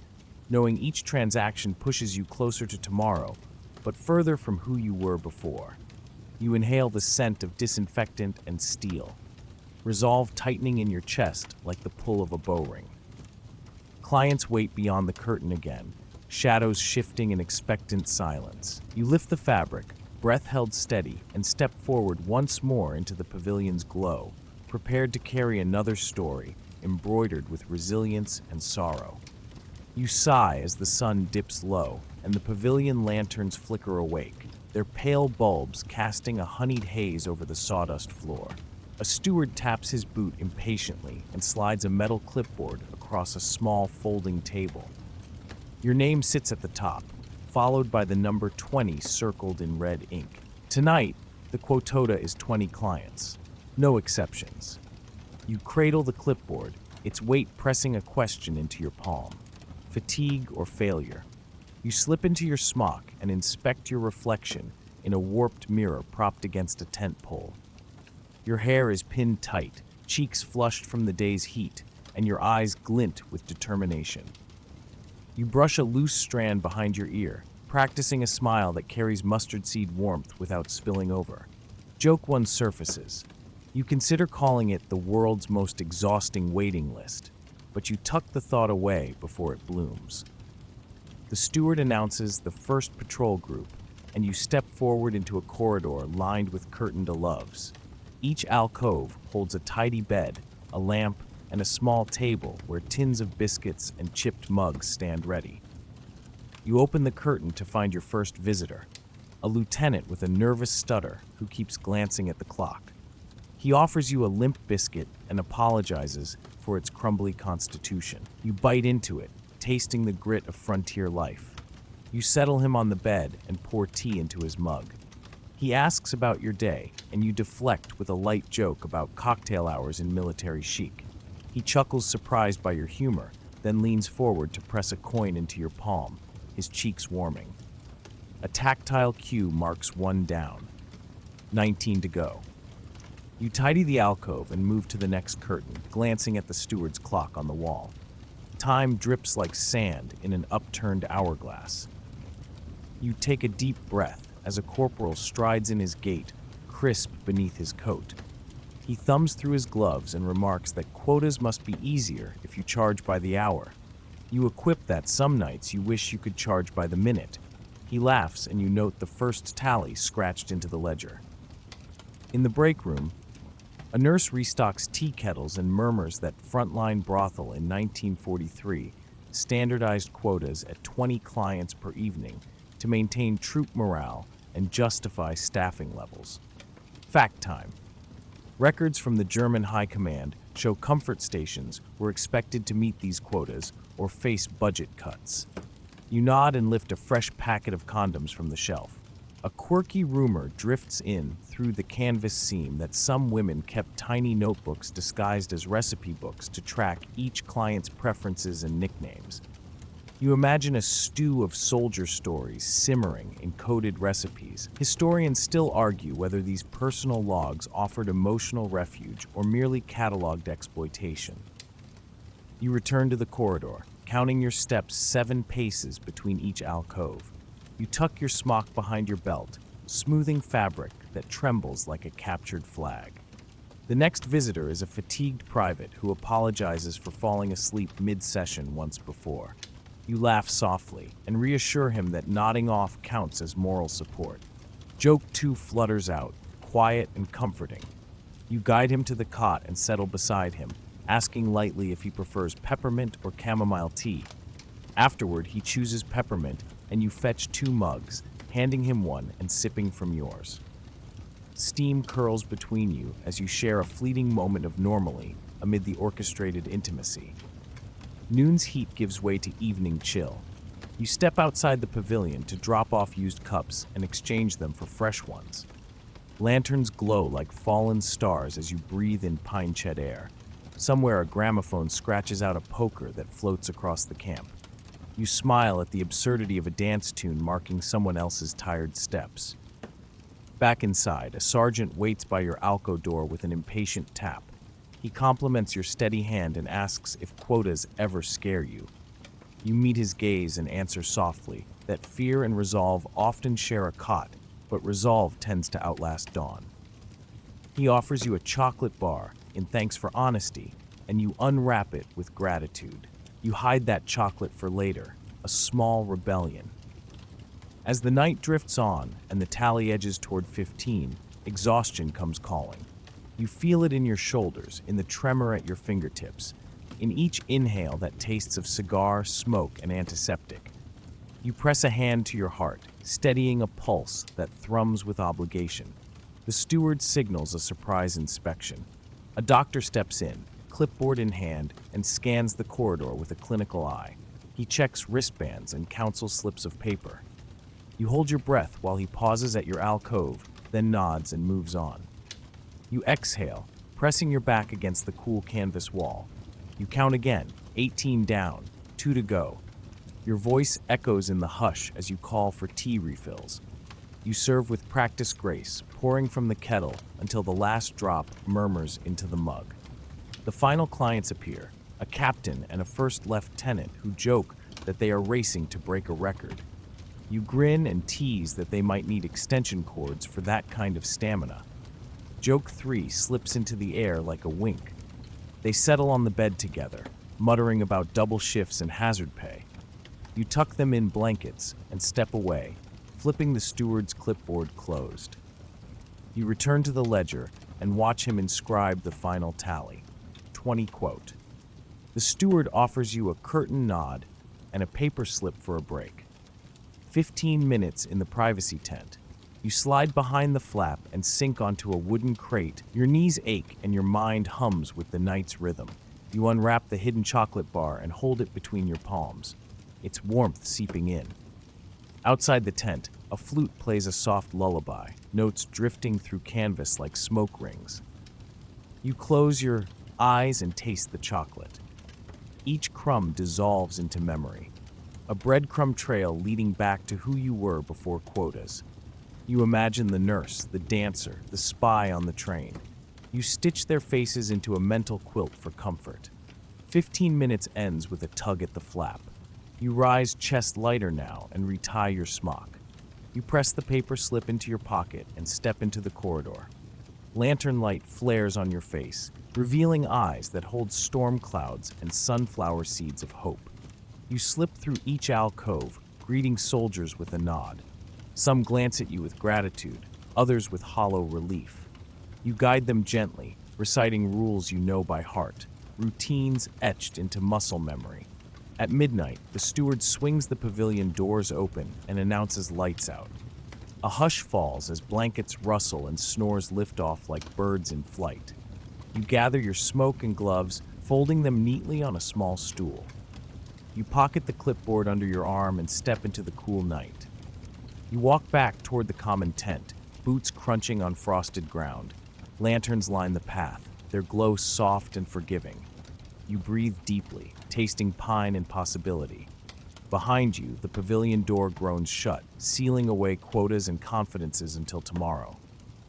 knowing each transaction pushes you closer to tomorrow, but further from who you were before. You inhale the scent of disinfectant and steel, resolve tightening in your chest like the pull of a bow ring. Clients wait beyond the curtain again, shadows shifting in expectant silence. You lift the fabric, breath held steady, and step forward once more into the pavilion's glow, prepared to carry another story embroidered with resilience and sorrow. You sigh as the sun dips low and the pavilion lanterns flicker awake, their pale bulbs casting a honeyed haze over the sawdust floor. A steward taps his boot impatiently and slides a metal clipboard across a small folding table. Your name sits at the top, followed by the number 20 circled in red ink. Tonight, the quota is 20 clients. No exceptions. You cradle the clipboard, its weight pressing a question into your palm. Fatigue or failure. You slip into your smock and inspect your reflection in a warped mirror propped against a tent pole. Your hair is pinned tight, cheeks flushed from the day's heat, and your eyes glint with determination. You brush a loose strand behind your ear, practicing a smile that carries mustard seed warmth without spilling over. Joke 1 surfaces. You consider calling it the world's most exhausting waiting list, but you tuck the thought away before it blooms. The steward announces the first patrol group, and you step forward into a corridor lined with curtained loves. Each alcove holds a tidy bed, a lamp, and a small table where tins of biscuits and chipped mugs stand ready. You open the curtain to find your first visitor, a lieutenant with a nervous stutter who keeps glancing at the clock. He offers you a limp biscuit and apologizes for its crumbly constitution. You bite into it, tasting the grit of frontier life. You settle him on the bed and pour tea into his mug. He asks about your day, and you deflect with a light joke about cocktail hours in military chic. He chuckles, surprised by your humor, then leans forward to press a coin into your palm, his cheeks warming. A tactile cue marks 1 down. 19 to go. You tidy the alcove and move to the next curtain, glancing at the steward's clock on the wall. Time drips like sand in an upturned hourglass. You take a deep breath as a corporal strides in his gait, crisp beneath his coat. He thumbs through his gloves and remarks that quotas must be easier if you charge by the hour. You equip that some nights you wish you could charge by the minute. He laughs and you note the first tally scratched into the ledger. In the break room, a nurse restocks tea kettles and murmurs that frontline brothel in 1943 standardized quotas at 20 clients per evening to maintain troop morale and justify staffing levels. Fact time. Records from the German High Command show comfort stations were expected to meet these quotas or face budget cuts. You nod and lift a fresh packet of condoms from the shelf. A quirky rumor drifts in through the canvas seam that some women kept tiny notebooks disguised as recipe books to track each client's preferences and nicknames. You imagine a stew of soldier stories simmering in coded recipes. Historians still argue whether these personal logs offered emotional refuge or merely cataloged exploitation. You return to the corridor, counting your steps 7 paces between each alcove. You tuck your smock behind your belt, smoothing fabric that trembles like a captured flag. The next visitor is a fatigued private who apologizes for falling asleep mid-session once before. You laugh softly and reassure him that nodding off counts as moral support. Joke 2 flutters out, quiet and comforting. You guide him to the cot and settle beside him, asking lightly if he prefers peppermint or chamomile tea. Afterward, he chooses peppermint, and you fetch 2 mugs, handing him one and sipping from yours. Steam curls between you as you share a fleeting moment of normalcy amid the orchestrated intimacy. Noon's heat gives way to evening chill. You step outside the pavilion to drop off used cups and exchange them for fresh ones. Lanterns glow like fallen stars as you breathe in pine-shed air. Somewhere a gramophone scratches out a polka that floats across the camp. You smile at the absurdity of a dance tune marking someone else's tired steps. Back inside, a sergeant waits by your alcove door with an impatient tap. He compliments your steady hand and asks if quotas ever scare you. You meet his gaze and answer softly that fear and resolve often share a cot, but resolve tends to outlast dawn. He offers you a chocolate bar in thanks for honesty, and you unwrap it with gratitude. You hide that chocolate for later, a small rebellion. As the night drifts on and the tally edges toward 15, exhaustion comes calling. You feel it in your shoulders, in the tremor at your fingertips, in each inhale that tastes of cigar, smoke, and antiseptic. You press a hand to your heart, steadying a pulse that thrums with obligation. The steward signals a surprise inspection. A doctor steps in, clipboard in hand, and scans the corridor with a clinical eye. He checks wristbands and counsels slips of paper. You hold your breath while he pauses at your alcove, then nods and moves on. You exhale, pressing your back against the cool canvas wall. You count again, 18 down, 2 to go. Your voice echoes in the hush as you call for tea refills. You serve with practiced grace, pouring from the kettle until the last drop murmurs into the mug. The final clients appear, a captain and a first lieutenant who joke that they are racing to break a record. You grin and tease that they might need extension cords for that kind of stamina. Joke 3 slips into the air like a wink. They settle on the bed together, muttering about double shifts and hazard pay. You tuck them in blankets and step away, flipping the steward's clipboard closed. You return to the ledger and watch him inscribe the final tally. 20 quote. The steward offers you a curtain nod and a paper slip for a break. 15 minutes in the privacy tent. You slide behind the flap and sink onto a wooden crate. Your knees ache and your mind hums with the night's rhythm. You unwrap the hidden chocolate bar and hold it between your palms, its warmth seeping in. Outside the tent, a flute plays a soft lullaby, notes drifting through canvas like smoke rings. You close your eyes and taste the chocolate. Each crumb dissolves into memory, a breadcrumb trail leading back to who you were before quotas. You imagine the nurse, the dancer, the spy on the train. You stitch their faces into a mental quilt for comfort. 15 minutes ends with a tug at the flap. You rise chest lighter now and retie your smock. You press the paper slip into your pocket and step into the corridor. Lantern light flares on your face, revealing eyes that hold storm clouds and sunflower seeds of hope. You slip through each alcove, greeting soldiers with a nod. Some glance at you with gratitude, others with hollow relief. You guide them gently, reciting rules you know by heart, routines etched into muscle memory. At midnight, the steward swings the pavilion doors open and announces lights out. A hush falls as blankets rustle and snores lift off like birds in flight. You gather your smoke and gloves, folding them neatly on a small stool. You pocket the clipboard under your arm and step into the cool night. You walk back toward the common tent, boots crunching on frosted ground. Lanterns line the path, their glow soft and forgiving. You breathe deeply, tasting pine and possibility. Behind you, the pavilion door groans shut, sealing away quotas and confidences until tomorrow.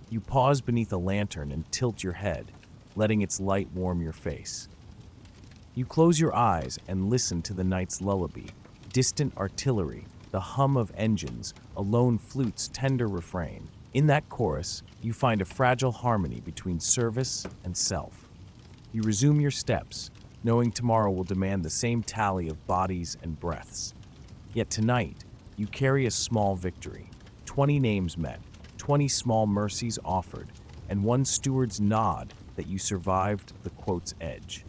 You pause beneath a lantern and tilt your head, letting its light warm your face. You close your eyes and listen to the night's lullaby, distant artillery, the hum of engines, a lone flute's tender refrain. In that chorus, you find a fragile harmony between service and self. You resume your steps, knowing tomorrow will demand the same tally of bodies and breaths. Yet tonight, you carry a small victory. 20 names met, 20 small mercies offered, and one steward's nod that you survived the quote's edge.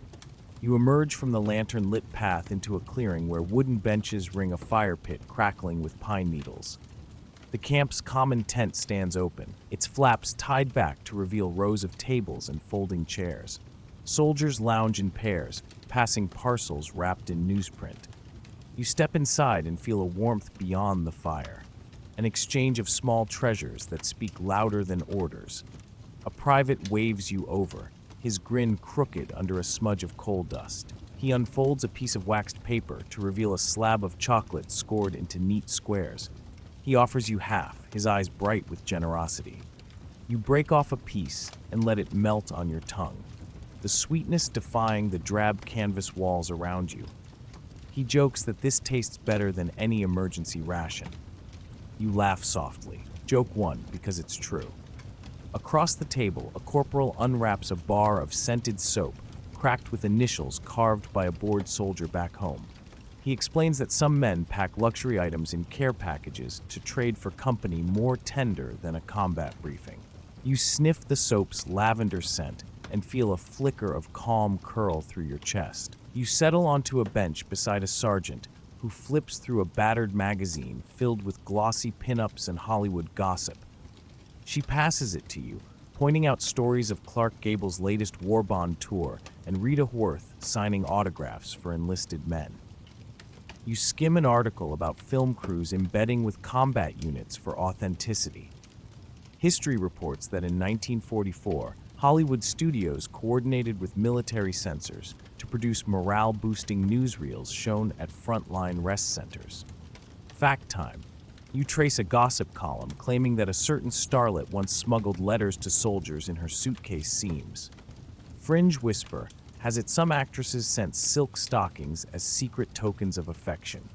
You emerge from the lantern-lit path into a clearing where wooden benches ring a fire pit crackling with pine needles. The camp's common tent stands open, its flaps tied back to reveal rows of tables and folding chairs. Soldiers lounge in pairs, passing parcels wrapped in newsprint. You step inside and feel a warmth beyond the fire, an exchange of small treasures that speak louder than orders. A private waves you over, his grin crooked under a smudge of coal dust. He unfolds a piece of waxed paper to reveal a slab of chocolate scored into neat squares. He offers you half, his eyes bright with generosity. You break off a piece and let it melt on your tongue, the sweetness defying the drab canvas walls around you. He jokes that this tastes better than any emergency ration. You laugh softly, joke one because it's true. Across the table, a corporal unwraps a bar of scented soap, cracked with initials carved by a bored soldier back home. He explains that some men pack luxury items in care packages to trade for company more tender than a combat briefing. You sniff the soap's lavender scent and feel a flicker of calm curl through your chest. You settle onto a bench beside a sergeant who flips through a battered magazine filled with glossy pinups and Hollywood gossip. She passes it to you, pointing out stories of Clark Gable's latest war bond tour and Rita Worth signing autographs for enlisted men. You skim an article about film crews embedding with combat units for authenticity. History reports that in 1944, Hollywood studios coordinated with military censors to produce morale-boosting newsreels shown at frontline rest centers. Fact time. You trace a gossip column claiming that a certain starlet once smuggled letters to soldiers in her suitcase seams. Fringe whisper has it some actresses sent silk stockings as secret tokens of affection.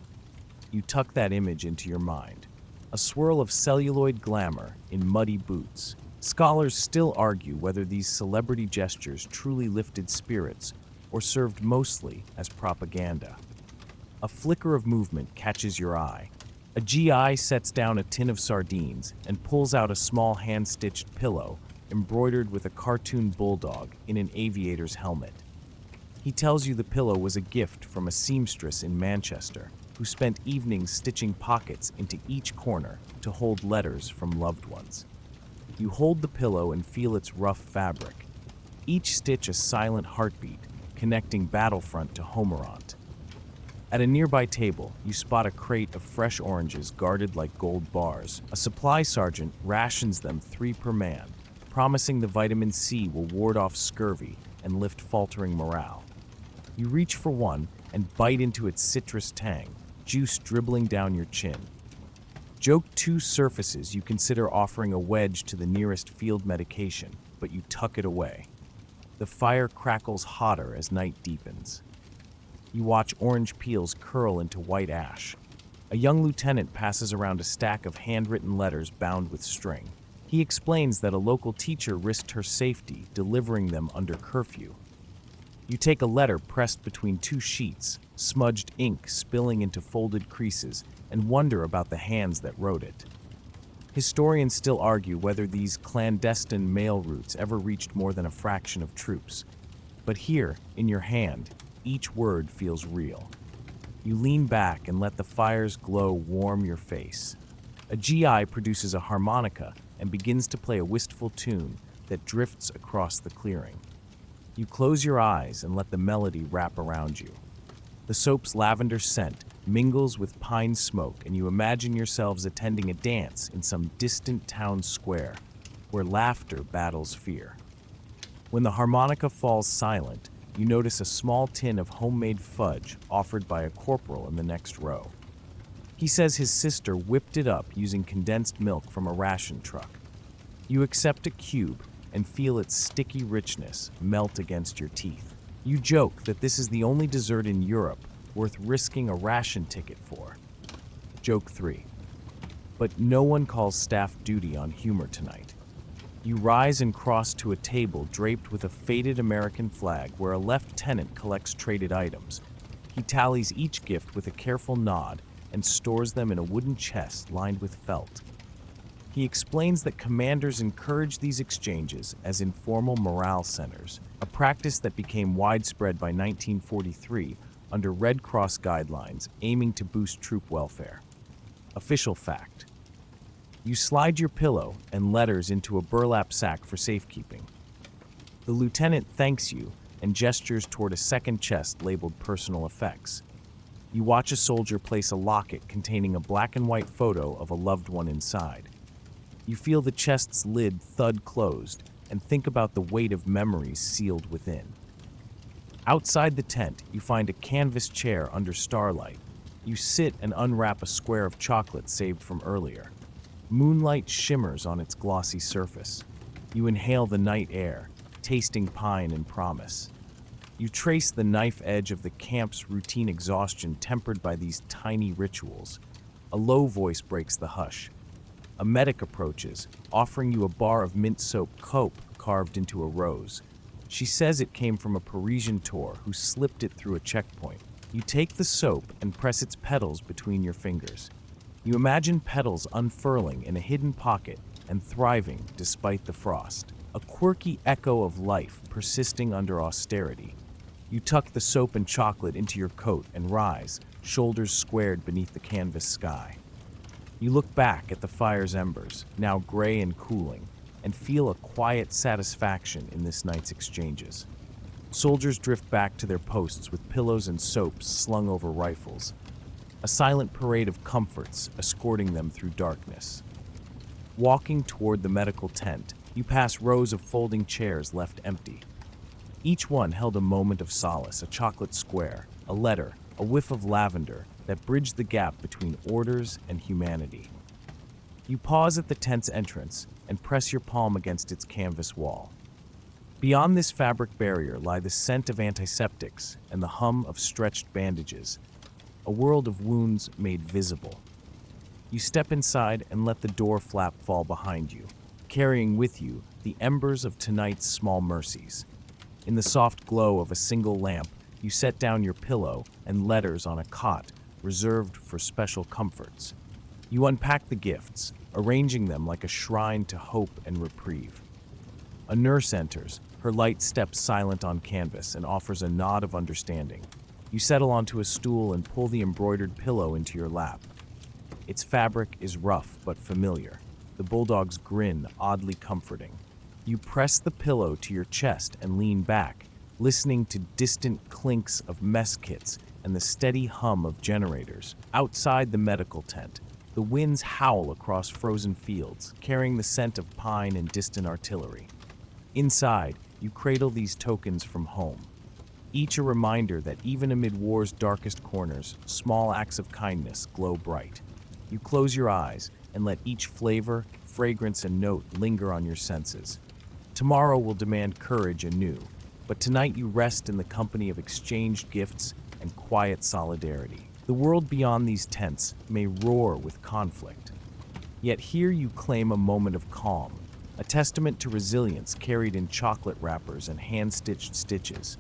You tuck that image into your mind. A swirl of celluloid glamour in muddy boots. Scholars still argue whether these celebrity gestures truly lifted spirits or served mostly as propaganda. A flicker of movement catches your eye. A GI sets down a tin of sardines and pulls out a small hand-stitched pillow embroidered with a cartoon bulldog in an aviator's helmet. He tells you the pillow was a gift from a seamstress in Manchester who spent evenings stitching pockets into each corner to hold letters from loved ones. You hold the pillow and feel its rough fabric, each stitch a silent heartbeat connecting Battlefront to Homeront. At a nearby table, you spot a crate of fresh oranges guarded like gold bars. A supply sergeant rations them 3 per man, promising the vitamin C will ward off scurvy and lift faltering morale. You reach for one and bite into its citrus tang, juice dribbling down your chin. Joke 2 surfaces you consider offering a wedge to the nearest field medication, but you tuck it away. The fire crackles hotter as night deepens. You watch orange peels curl into white ash. A young lieutenant passes around a stack of handwritten letters bound with string. He explains that a local teacher risked her safety delivering them under curfew. You take a letter pressed between 2 sheets, smudged ink spilling into folded creases, and wonder about the hands that wrote it. Historians still argue whether these clandestine mail routes ever reached more than a fraction of troops. But here, in your hand, each word feels real. You lean back and let the fire's glow warm your face. A GI produces a harmonica and begins to play a wistful tune that drifts across the clearing. You close your eyes and let the melody wrap around you. The soap's lavender scent mingles with pine smoke, and you imagine yourselves attending a dance in some distant town square where laughter battles fear. When the harmonica falls silent, you notice a small tin of homemade fudge offered by a corporal in the next row. He says his sister whipped it up using condensed milk from a ration truck. You accept a cube and feel its sticky richness melt against your teeth. You joke that this is the only dessert in Europe worth risking a ration ticket for. Joke 3. But no one calls staff duty on humor tonight. You rise and cross to a table draped with a faded American flag where a lieutenant collects traded items. He tallies each gift with a careful nod and stores them in a wooden chest lined with felt. He explains that commanders encourage these exchanges as informal morale centers, a practice that became widespread by 1943 under Red Cross guidelines aiming to boost troop welfare. Official fact: you slide your pillow and letters into a burlap sack for safekeeping. The lieutenant thanks you and gestures toward a second chest labeled personal effects. You watch a soldier place a locket containing a black and white photo of a loved one inside. You feel the chest's lid thud closed and think about the weight of memories sealed within. Outside the tent, you find a canvas chair under starlight. You sit and unwrap a square of chocolate saved from earlier. Moonlight shimmers on its glossy surface. You inhale the night air, tasting pine and promise. You trace the knife edge of the camp's routine exhaustion tempered by these tiny rituals. A low voice breaks the hush. A medic approaches, offering you a bar of mint soap cope carved into a rose. She says it came from a Parisian tour who slipped it through a checkpoint. You take the soap and press its petals between your fingers. You imagine petals unfurling in a hidden pocket and thriving despite the frost, a quirky echo of life persisting under austerity. You tuck the soap and chocolate into your coat and rise, shoulders squared beneath the canvas sky. You look back at the fire's embers, now gray and cooling, and feel a quiet satisfaction in this night's exchanges. Soldiers drift back to their posts with pillows and soaps slung over rifles, a silent parade of comforts escorting them through darkness. Walking toward the medical tent, you pass rows of folding chairs left empty. Each one held a moment of solace, a chocolate square, a letter, a whiff of lavender that bridged the gap between orders and humanity. You pause at the tent's entrance and press your palm against its canvas wall. Beyond this fabric barrier lie the scent of antiseptics and the hum of stretched bandages, a world of wounds made visible. You step inside and let the door flap fall behind you, carrying with you the embers of tonight's small mercies. In the soft glow of a single lamp, you set down your pillow and letters on a cot reserved for special comforts. You unpack the gifts, arranging them like a shrine to hope and reprieve. A nurse enters, her light steps silent on canvas and offers a nod of understanding. You settle onto a stool and pull the embroidered pillow into your lap. Its fabric is rough but familiar, the bulldog's grin oddly comforting. You press the pillow to your chest and lean back, listening to distant clinks of mess kits and the steady hum of generators. Outside the medical tent, the winds howl across frozen fields, carrying the scent of pine and distant artillery. Inside, you cradle these tokens from home, each a reminder that even amid war's darkest corners, small acts of kindness glow bright. You close your eyes and let each flavor, fragrance, and note linger on your senses. Tomorrow will demand courage anew, but tonight you rest in the company of exchanged gifts and quiet solidarity. The world beyond these tents may roar with conflict, yet here you claim a moment of calm, a testament to resilience carried in chocolate wrappers and hand-stitched stitches.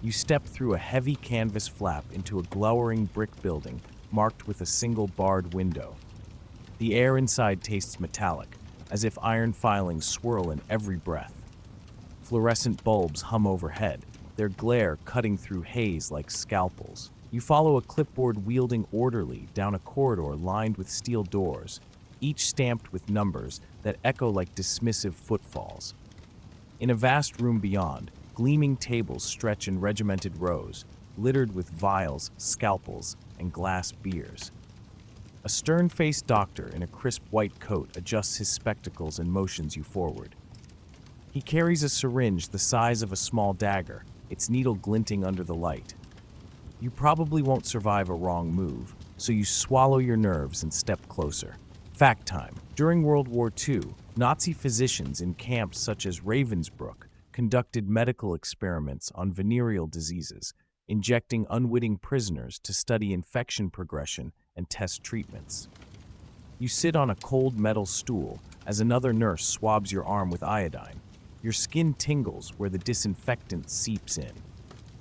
You step through a heavy canvas flap into a glowering brick building marked with a single barred window. The air inside tastes metallic, as if iron filings swirl in every breath. Fluorescent bulbs hum overhead, their glare cutting through haze like scalpels. You follow a clipboard-wielding orderly down a corridor lined with steel doors, each stamped with numbers that echo like dismissive footfalls. In a vast room beyond, gleaming tables stretch in regimented rows, littered with vials, scalpels, and glass beers. A stern-faced doctor in a crisp white coat adjusts his spectacles and motions you forward. He carries a syringe the size of a small dagger, its needle glinting under the light. You probably won't survive a wrong move, so you swallow your nerves and step closer. Fact time. During World War II, Nazi physicians in camps such as Ravensbrück conducted medical experiments on venereal diseases, injecting unwitting prisoners to study infection progression and test treatments. You sit on a cold metal stool as another nurse swabs your arm with iodine. Your skin tingles where the disinfectant seeps in.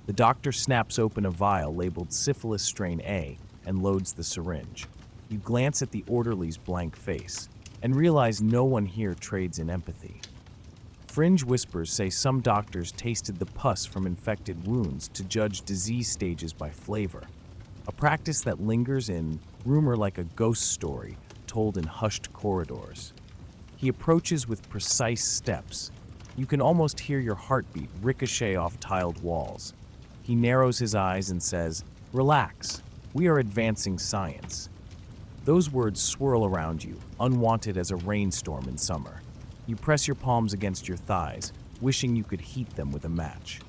The doctor snaps open a vial labeled syphilis strain A and loads the syringe. You glance at the orderly's blank face and realize no one here trades in empathy. Fringe whispers say some doctors tasted the pus from infected wounds to judge disease stages by flavor, a practice that lingers in rumor like a ghost story told in hushed corridors. He approaches with precise steps. You can almost hear your heartbeat ricochet off tiled walls. He narrows his eyes and says, "Relax, we are advancing science." Those words swirl around you, unwanted as a rainstorm in summer. You press your palms against your thighs, wishing you could heat them with a match.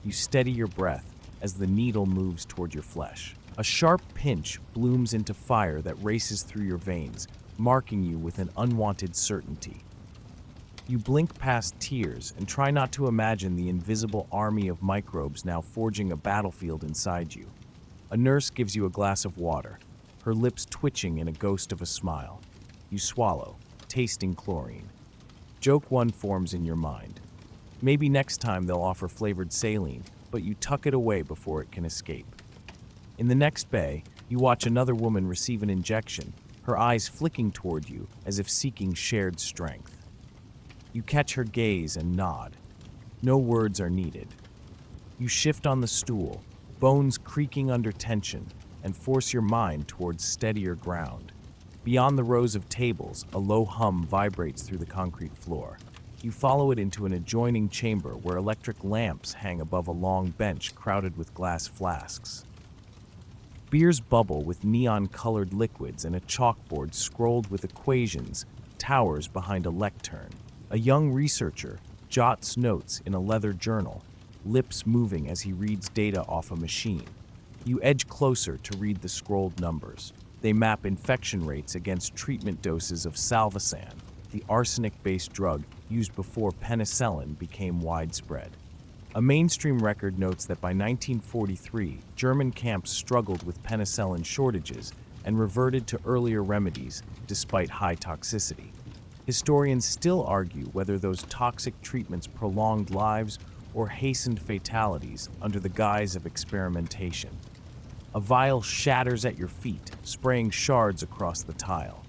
You steady your breath as the needle moves toward your flesh. A sharp pinch blooms into fire that races through your veins, marking you with an unwanted certainty. You blink past tears and try not to imagine the invisible army of microbes now forging a battlefield inside you. A nurse gives you a glass of water, her lips twitching in a ghost of a smile. You swallow, tasting chlorine. Joke one forms in your mind. Maybe next time they'll offer flavored saline, but you tuck it away before it can escape. In the next bay, you watch another woman receive an injection, her eyes flicking toward you as if seeking shared strength. You catch her gaze and nod. No words are needed. You shift on the stool, bones creaking under tension, and force your mind towards steadier ground. Beyond the rows of tables, a low hum vibrates through the concrete floor. You follow it into an adjoining chamber where electric lamps hang above a long bench crowded with glass flasks. Beers bubble with neon-colored liquids, and a chalkboard scrolled with equations towers behind a lectern. A young researcher jots notes in a leather journal, lips moving as he reads data off a machine. You edge closer to read the scrolled numbers. They map infection rates against treatment doses of salvasan, the arsenic-based drug used before penicillin became widespread. A mainstream record notes that by 1943, German camps struggled with penicillin shortages and reverted to earlier remedies despite high toxicity. Historians still argue whether those toxic treatments prolonged lives or hastened fatalities under the guise of experimentation. A vial shatters at your feet, spraying shards across the tile.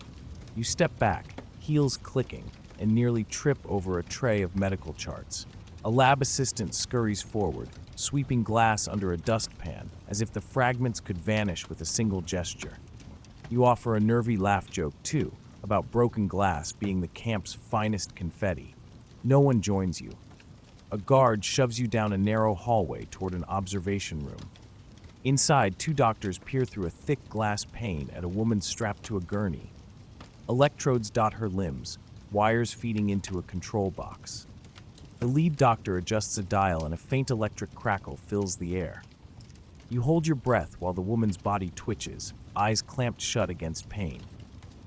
You step back, heels clicking, and nearly trip over a tray of medical charts. A lab assistant scurries forward, sweeping glass under a dustpan as if the fragments could vanish with a single gesture. You offer a nervy laugh joke, too, about broken glass being the camp's finest confetti. No one joins you. A guard shoves you down a narrow hallway toward an observation room. Inside, two doctors peer through a thick glass pane at a woman strapped to a gurney. Electrodes dot her limbs, wires feeding into a control box. The lead doctor adjusts a dial and a faint electric crackle fills the air. You hold your breath while the woman's body twitches, eyes clamped shut against pain.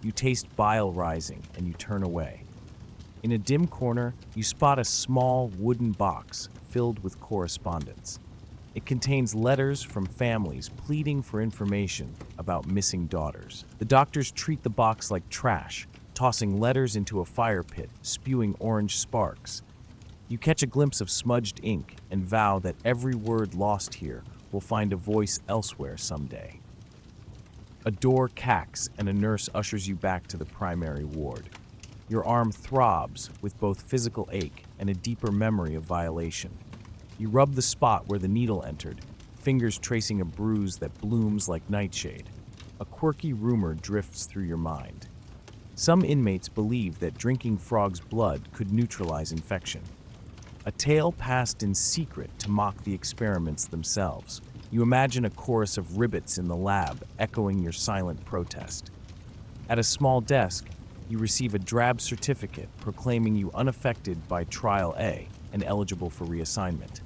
You taste bile rising and you turn away. In a dim corner, you spot a small wooden box filled with correspondence. It contains letters from families pleading for information about missing daughters. The doctors treat the box like trash, tossing letters into a fire pit, spewing orange sparks. You catch a glimpse of smudged ink and vow that every word lost here will find a voice elsewhere someday. A door cacks and a nurse ushers you back to the primary ward. Your arm throbs with both physical ache and a deeper memory of violation. You rub the spot where the needle entered, fingers tracing a bruise that blooms like nightshade. A quirky rumor drifts through your mind. Some inmates believe that drinking frog's blood could neutralize infection. A tale passed in secret to mock the experiments themselves. You imagine a chorus of ribbits in the lab echoing your silent protest. At a small desk, you receive a drab certificate proclaiming you unaffected by Trial A and eligible for reassignment.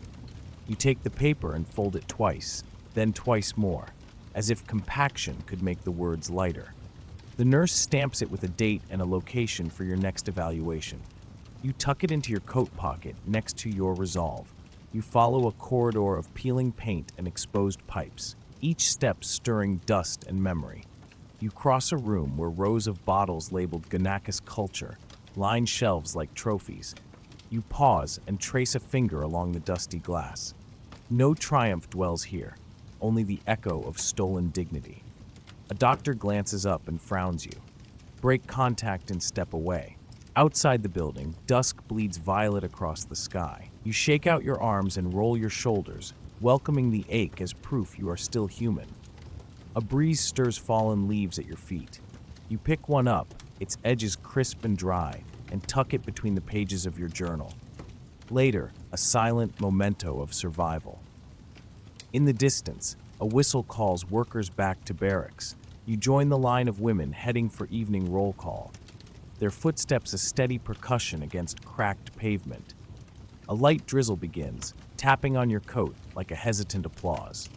You take the paper and fold it twice, then twice more, as if compaction could make the words lighter. The nurse stamps it with a date and a location for your next evaluation. You tuck it into your coat pocket next to your resolve. You follow a corridor of peeling paint and exposed pipes, each step stirring dust and memory. You cross a room where rows of bottles labeled Ganakis culture line shelves like trophies. You pause and trace a finger along the dusty glass. No triumph dwells here, only the echo of stolen dignity. A doctor glances up and frowns you. Break contact and step away. Outside the building, dusk bleeds violet across the sky. You shake out your arms and roll your shoulders, welcoming the ache as proof you are still human. A breeze stirs fallen leaves at your feet. You pick one up, its edges crisp and dry, and tuck it between the pages of your journal. Later, a silent memento of survival. In the distance, a whistle calls workers back to barracks. You join the line of women heading for evening roll call. Their footsteps a steady percussion against cracked pavement. A light drizzle begins, tapping on your coat like a hesitant applause.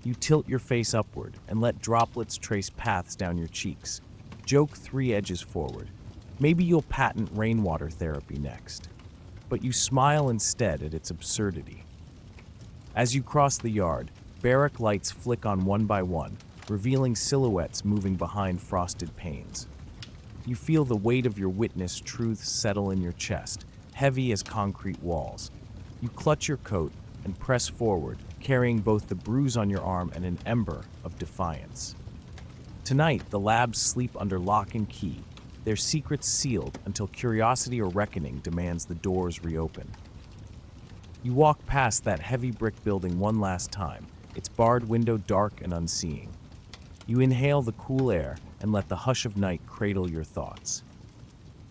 You tilt your face upward and let droplets trace paths down your cheeks. Joke 3 edges forward. Maybe you'll patent rainwater therapy next. But you smile instead at its absurdity. As you cross the yard, barrack lights flick on one by one, revealing silhouettes moving behind frosted panes. You feel the weight of your witness truths settle in your chest, heavy as concrete walls. You clutch your coat and press forward, carrying both the bruise on your arm and an ember of defiance. Tonight, the labs sleep under lock and key, their secrets sealed until curiosity or reckoning demands the doors reopen. You walk past that heavy brick building one last time, its barred window dark and unseeing. You inhale the cool air and let the hush of night cradle your thoughts.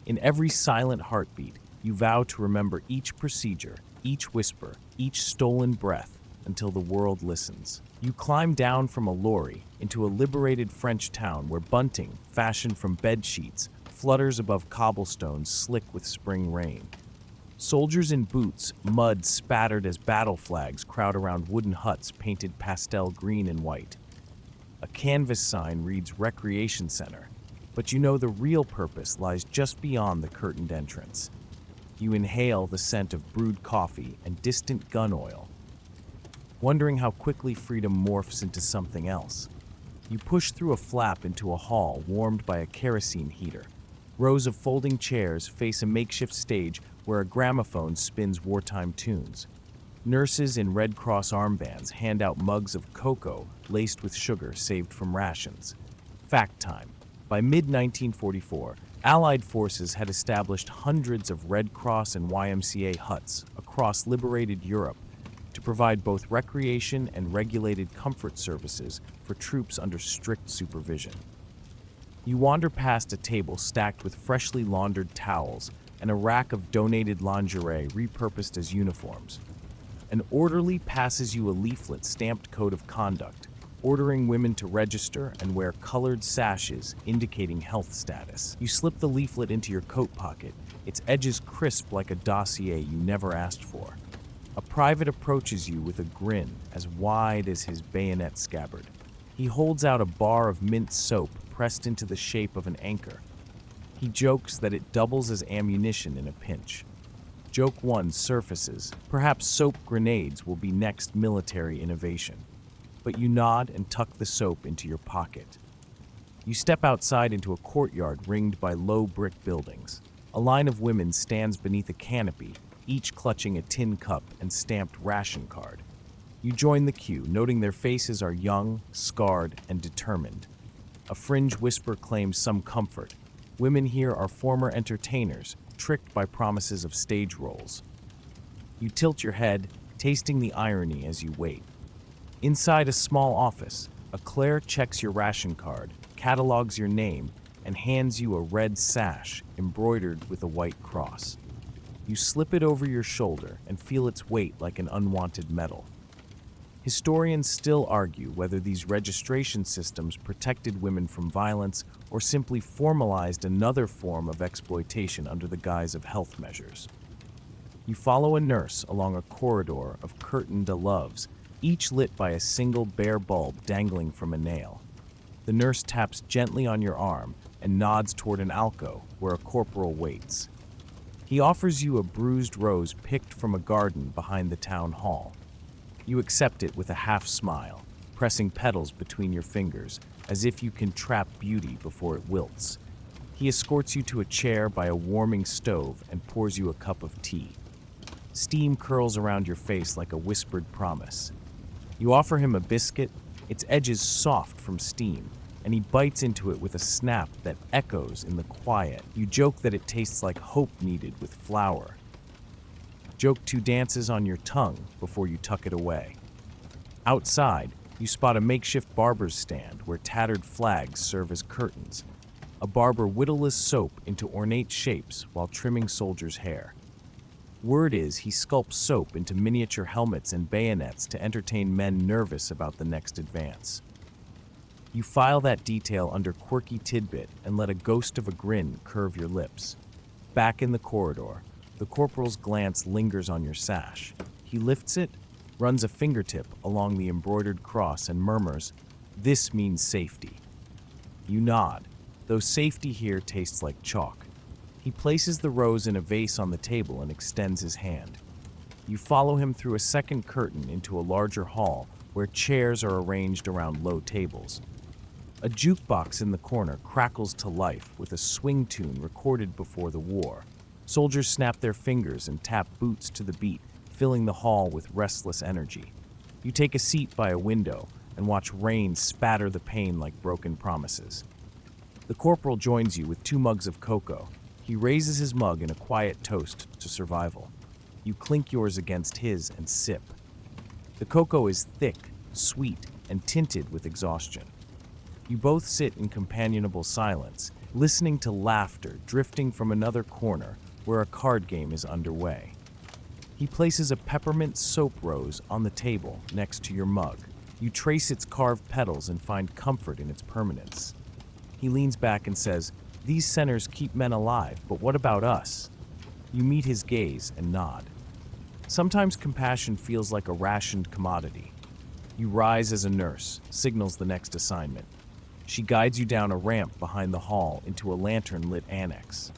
In every silent heartbeat, you vow to remember each procedure, each whisper, each stolen breath, until the world listens. You climb down from a lorry into a liberated French town where bunting, fashioned from bed sheets, flutters above cobblestones slick with spring rain. Soldiers in boots, mud spattered as battle flags crowd around wooden huts painted pastel green and white. A canvas sign reads Recreation Center, but you know the real purpose lies just beyond the curtained entrance. You inhale the scent of brewed coffee and distant gun oil, wondering how quickly freedom morphs into something else. You push through a flap into a hall warmed by a kerosene heater. Rows of folding chairs face a makeshift stage where a gramophone spins wartime tunes. Nurses in Red Cross armbands hand out mugs of cocoa laced with sugar saved from rations. Fact time. By mid-1944, Allied forces had established hundreds of Red Cross and YMCA huts across liberated Europe to provide both recreation and regulated comfort services for troops under strict supervision. You wander past a table stacked with freshly laundered towels and a rack of donated lingerie repurposed as uniforms. An orderly passes you a leaflet stamped code of conduct, ordering women to register and wear colored sashes indicating health status. You slip the leaflet into your coat pocket, its edges crisp like a dossier you never asked for. A private approaches you with a grin as wide as his bayonet scabbard. He holds out a bar of mint soap pressed into the shape of an anchor. He jokes that it doubles as ammunition in a pinch. Joke 1 surfaces. Perhaps soap grenades will be next military innovation. But you nod and tuck the soap into your pocket. You step outside into a courtyard ringed by low brick buildings. A line of women stands beneath a canopy, each clutching a tin cup and stamped ration card. You join the queue, noting their faces are young, scarred, and determined. A fringe whisper claims some comfort. Women here are former entertainers, tricked by promises of stage roles. You tilt your head, tasting the irony as you wait. Inside a small office, a Claire checks your ration card, catalogs your name, and hands you a red sash embroidered with a white cross. You slip it over your shoulder and feel its weight like an unwanted medal. Historians still argue whether these registration systems protected women from violence or simply formalized another form of exploitation under the guise of health measures. You follow a nurse along a corridor of curtained loves, each lit by a single bare bulb dangling from a nail. The nurse taps gently on your arm and nods toward an alcove where a corporal waits. He offers you a bruised rose picked from a garden behind the town hall. You accept it with a half smile, pressing petals between your fingers as if you can trap beauty before it wilts. He escorts you to a chair by a warming stove and pours you a cup of tea. Steam curls around your face like a whispered promise. You offer him a biscuit, its edges soft from steam, and he bites into it with a snap that echoes in the quiet. You joke that it tastes like hope kneaded with flour. Joke 2 dances on your tongue before you tuck it away. Outside, you spot a makeshift barber's stand where tattered flags serve as curtains. A barber whittles soap into ornate shapes while trimming soldiers' hair. Word is he sculpts soap into miniature helmets and bayonets to entertain men nervous about the next advance. You file that detail under quirky tidbit and let a ghost of a grin curve your lips. Back in the corridor, the corporal's glance lingers on your sash. He lifts it, runs a fingertip along the embroidered cross and murmurs, "This means safety." You nod, though safety here tastes like chalk. He places the rose in a vase on the table and extends his hand. You follow him through a second curtain into a larger hall where chairs are arranged around low tables. A jukebox in the corner crackles to life with a swing tune recorded before the war. Soldiers snap their fingers and tap boots to the beat, filling the hall with restless energy. You take a seat by a window and watch rain spatter the pane like broken promises. The corporal joins you with 2 mugs of cocoa. He raises his mug in a quiet toast to survival. You clink yours against his and sip. The cocoa is thick, sweet, and tinted with exhaustion. You both sit in companionable silence, listening to laughter drifting from another corner where a card game is underway. He places a peppermint soap rose on the table next to your mug. You trace its carved petals and find comfort in its permanence. He leans back and says, "These centers keep men alive, but what about us?" You meet his gaze and nod. Sometimes compassion feels like a rationed commodity. You rise as a nurse, signals the next assignment. She guides you down a ramp behind the hall into a lantern-lit annex.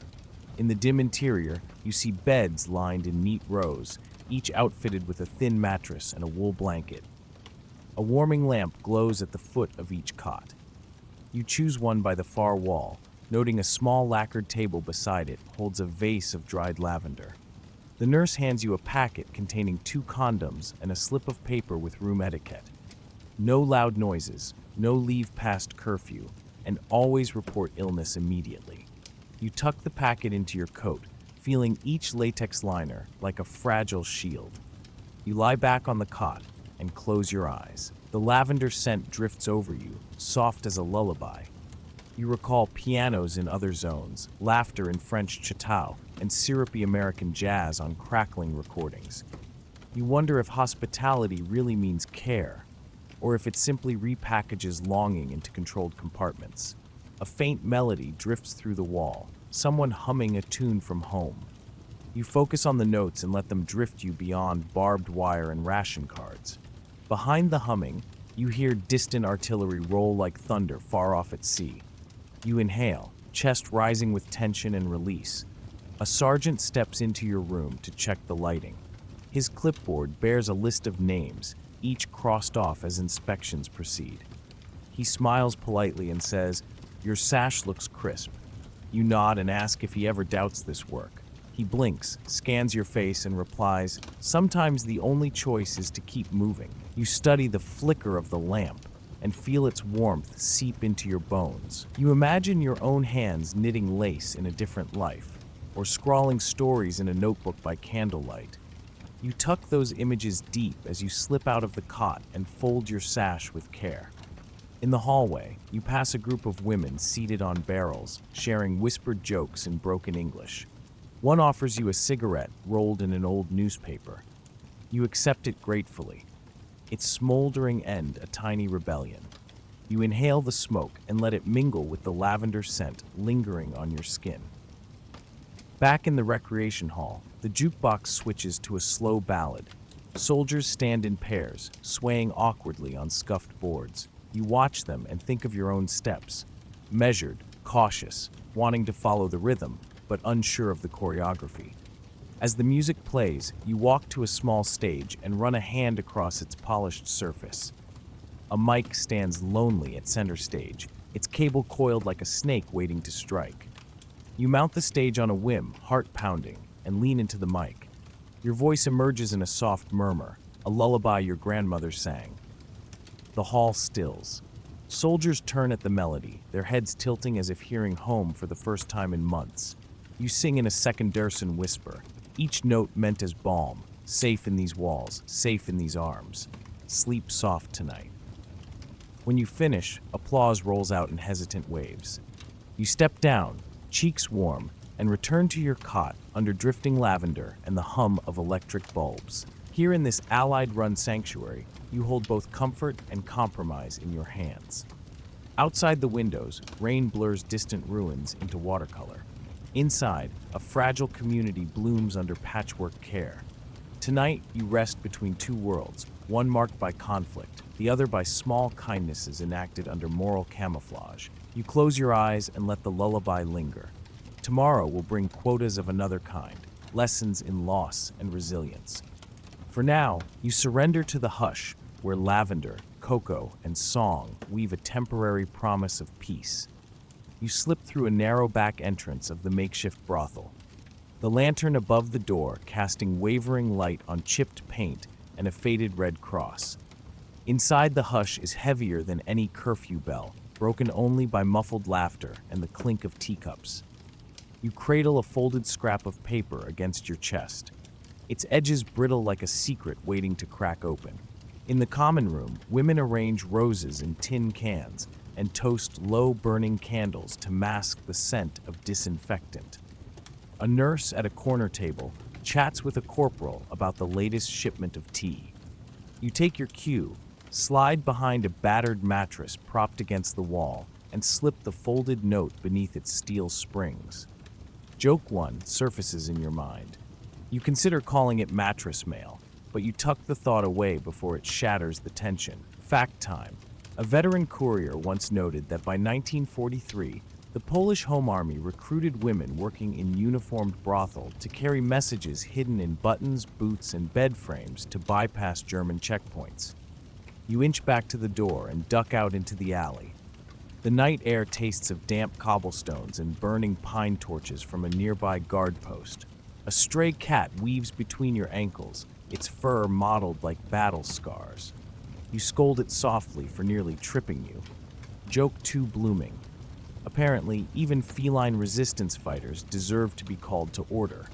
In the dim interior, you see beds lined in neat rows, each outfitted with a thin mattress and a wool blanket. A warming lamp glows at the foot of each cot. You choose one by the far wall, noting a small lacquered table beside it holds a vase of dried lavender. The nurse hands you a packet containing 2 condoms and a slip of paper with room etiquette. No loud noises, no leave past curfew, and always report illness immediately. You tuck the packet into your coat, feeling each latex liner like a fragile shield. You lie back on the cot and close your eyes. The lavender scent drifts over you, soft as a lullaby. You recall pianos in other zones, laughter in French ch'tao, and syrupy American jazz on crackling recordings. You wonder if hospitality really means care, or if it simply repackages longing into controlled compartments. A faint melody drifts through the wall, someone humming a tune from home. You focus on the notes and let them drift you beyond barbed wire and ration cards. Behind the humming, you hear distant artillery roll like thunder far off at sea. You inhale, chest rising with tension and release. A sergeant steps into your room to check the lighting. His clipboard bears a list of names, each crossed off as inspections proceed. He smiles politely and says, "Your sash looks crisp." You nod and ask if he ever doubts this work. He blinks, scans your face, and replies, "Sometimes the only choice is to keep moving." You study the flicker of the lamp and feel its warmth seep into your bones. You imagine your own hands knitting lace in a different life, or scrawling stories in a notebook by candlelight. You tuck those images deep as you slip out of the cot and fold your sash with care. In the hallway, you pass a group of women seated on barrels, sharing whispered jokes in broken English. One offers you a cigarette rolled in an old newspaper. You accept it gratefully. its smoldering end a tiny rebellion. You inhale the smoke and let it mingle with the lavender scent lingering on your skin. Back in the recreation hall, the jukebox switches to a slow ballad. Soldiers stand in pairs, swaying awkwardly on scuffed boards. You watch them and think of your own steps. Measured, cautious, wanting to follow the rhythm, but unsure of the choreography. As the music plays, you walk to a small stage and run a hand across its polished surface. A mic stands lonely at center stage, its cable coiled like a snake waiting to strike. You mount the stage on a whim, heart pounding, and lean into the mic. Your voice emerges in a soft murmur, a lullaby your grandmother sang. The hall stills. Soldiers turn at the melody, their heads tilting as if hearing home for the first time in months. You sing in a second-person whisper, each note meant as balm, safe in these walls, safe in these arms. Sleep soft tonight. When you finish, applause rolls out in hesitant waves. You step down, cheeks warm, and return to your cot under drifting lavender and the hum of electric bulbs. Here in this Allied-run sanctuary, you hold both comfort and compromise in your hands. Outside the windows, rain blurs distant ruins into watercolor. Inside, a fragile community blooms under patchwork care. Tonight, you rest between two worlds, one marked by conflict, the other by small kindnesses enacted under moral camouflage. You close your eyes and let the lullaby linger. Tomorrow will bring quotas of another kind, lessons in loss and resilience. For now, you surrender to the hush, where lavender, cocoa, and song weave a temporary promise of peace. You slip through a narrow back entrance of the makeshift brothel. The lantern above the door casting wavering light on chipped paint and a faded red cross. Inside the hush is heavier than any curfew bell, broken only by muffled laughter and the clink of teacups. You cradle a folded scrap of paper against your chest, its edges brittle like a secret waiting to crack open. In the common room, women arrange roses in tin cans and toast low-burning candles to mask the scent of disinfectant. A nurse at a corner table chats with a corporal about the latest shipment of tea. You take your cue, slide behind a battered mattress propped against the wall, and slip the folded note beneath its steel springs. Joke one surfaces in your mind. You consider calling it mattress mail, but you tuck the thought away before it shatters the tension. Fact time. A veteran courier once noted that by 1943, the Polish Home Army recruited women working in uniformed brothel to carry messages hidden in buttons, boots, and bed frames to bypass German checkpoints. You inch back to the door and duck out into the alley. The night air tastes of damp cobblestones and burning pine torches from a nearby guard post. A stray cat weaves between your ankles, its fur mottled like battle scars. You scold it softly for nearly tripping you. Joke two blooming. Apparently, even feline resistance fighters deserve to be called to order.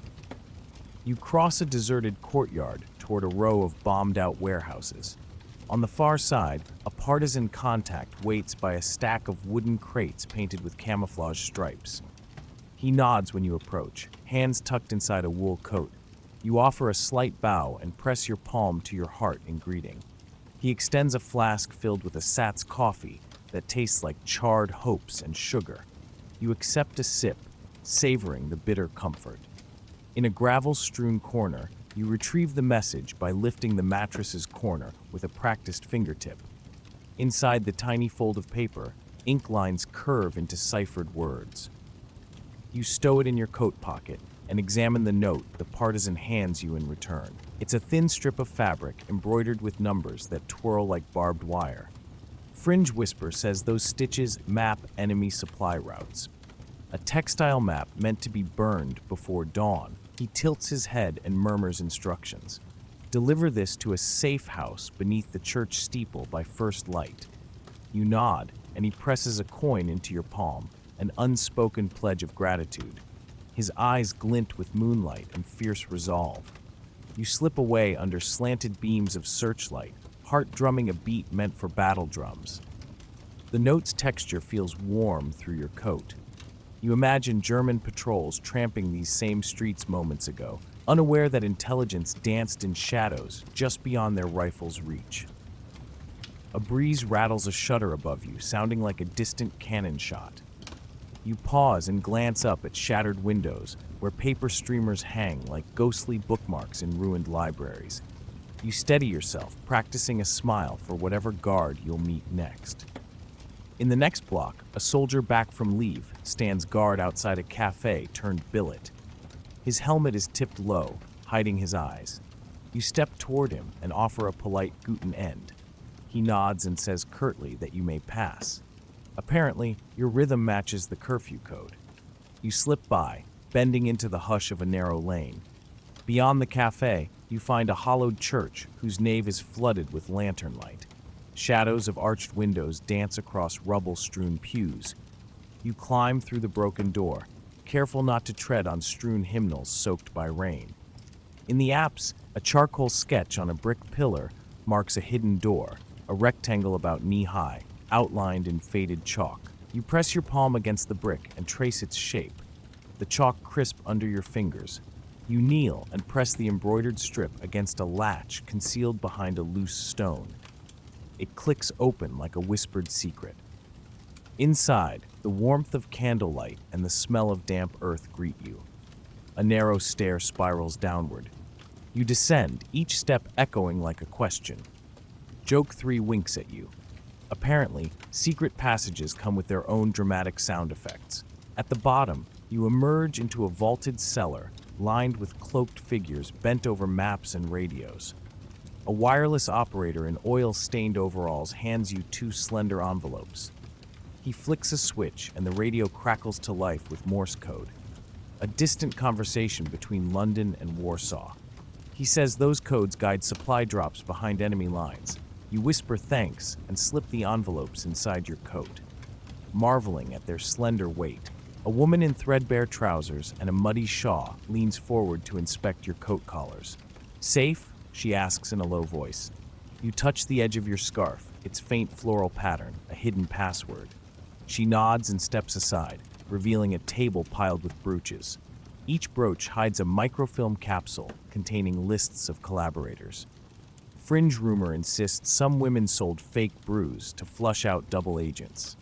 You cross a deserted courtyard toward a row of bombed-out warehouses. On the far side, a partisan contact waits by a stack of wooden crates painted with camouflage stripes. He nods when you approach, hands tucked inside a wool coat. You offer a slight bow and press your palm to your heart in greeting. He extends a flask filled with a Satz coffee that tastes like charred hopes and sugar. You accept a sip, savoring the bitter comfort. In a gravel-strewn corner, you retrieve the message by lifting the mattress's corner with a practiced fingertip. Inside the tiny fold of paper, ink lines curve into ciphered words. You stow it in your coat pocket and examine the note the partisan hands you in return. It's a thin strip of fabric embroidered with numbers that twirl like barbed wire. Fringe Whisper says those stitches map enemy supply routes. A textile map meant to be burned before dawn. He tilts his head and murmurs instructions. Deliver this to a safe house beneath the church steeple by first light. You nod, and he presses a coin into your palm, an unspoken pledge of gratitude. His eyes glint with moonlight and fierce resolve. You slip away under slanted beams of searchlight, heart drumming a beat meant for battle drums. The note's texture feels warm through your coat. You imagine German patrols tramping these same streets moments ago, unaware that intelligence danced in shadows just beyond their rifles' reach. A breeze rattles a shutter above you, sounding like a distant cannon shot. You pause and glance up at shattered windows where paper streamers hang like ghostly bookmarks in ruined libraries. You steady yourself, practicing a smile for whatever guard you'll meet next. In the next block, a soldier back from leave stands guard outside a cafe turned billet. His helmet is tipped low, hiding his eyes. You step toward him and offer a polite Guten End. He nods and says curtly that you may pass. Apparently, your rhythm matches the curfew code. You slip by, bending into the hush of a narrow lane. Beyond the cafe, you find a hollowed church whose nave is flooded with lantern light. Shadows of arched windows dance across rubble-strewn pews. You climb through the broken door, careful not to tread on strewn hymnals soaked by rain. In the apse, a charcoal sketch on a brick pillar marks a hidden door, a rectangle about knee-high, outlined in faded chalk. You press your palm against the brick and trace its shape. The chalk crisp under your fingers. You kneel and press the embroidered strip against a latch concealed behind a loose stone. It clicks open like a whispered secret. Inside, the warmth of candlelight and the smell of damp earth greet you. A narrow stair spirals downward. You descend, each step echoing like a question. Joke 3 winks at you. Apparently, secret passages come with their own dramatic sound effects. At the bottom, you emerge into a vaulted cellar lined with cloaked figures bent over maps and radios. A wireless operator in oil-stained overalls hands you 2 slender envelopes. He flicks a switch and the radio crackles to life with Morse code. A distant conversation between London and Warsaw. He says those codes guide supply drops behind enemy lines. You whisper thanks and slip the envelopes inside your coat. Marveling at their slender weight, a woman in threadbare trousers and a muddy shawl leans forward to inspect your coat collars. Safe? She asks in a low voice. You touch the edge of your scarf, its faint floral pattern, a hidden password. She nods and steps aside, revealing a table piled with brooches. Each brooch hides a microfilm capsule containing lists of collaborators. Fringe rumor insists some women sold fake brews to flush out double agents.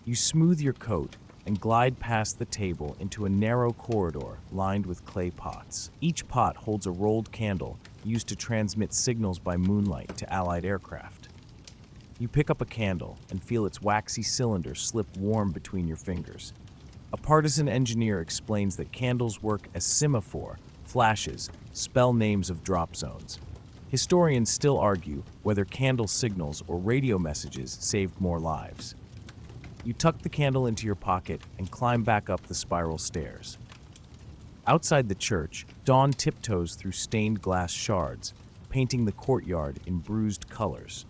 You smooth your coat and glide past the table into a narrow corridor lined with clay pots. Each pot holds a rolled candle used to transmit signals by moonlight to Allied aircraft. You pick up a candle and feel its waxy cylinder slip warm between your fingers. A partisan engineer explains that candles work as semaphore, flashes, spell names of drop zones. Historians still argue whether candle signals or radio messages saved more lives. You tuck the candle into your pocket and climb back up the spiral stairs. Outside the church, dawn tiptoes through stained glass shards, painting the courtyard in bruised colors.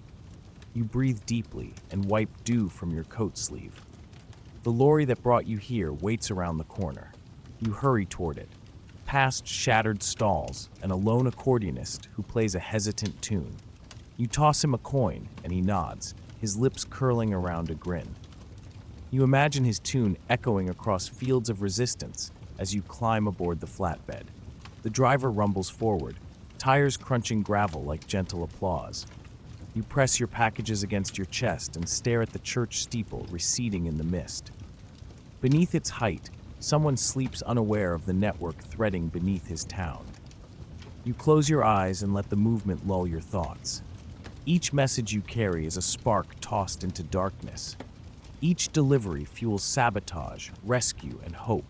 You breathe deeply and wipe dew from your coat sleeve. The lorry that brought you here waits around the corner. You hurry toward it, past shattered stalls and a lone accordionist who plays a hesitant tune. You toss him a coin and he nods, his lips curling around a grin. You imagine his tune echoing across fields of resistance as you climb aboard the flatbed. The driver rumbles forward, tires crunching gravel like gentle applause. You press your packages against your chest and stare at the church steeple receding in the mist. Beneath its height, someone sleeps unaware of the network threading beneath his town. You close your eyes and let the movement lull your thoughts. Each message you carry is a spark tossed into darkness. Each delivery fuels sabotage, rescue, and hope.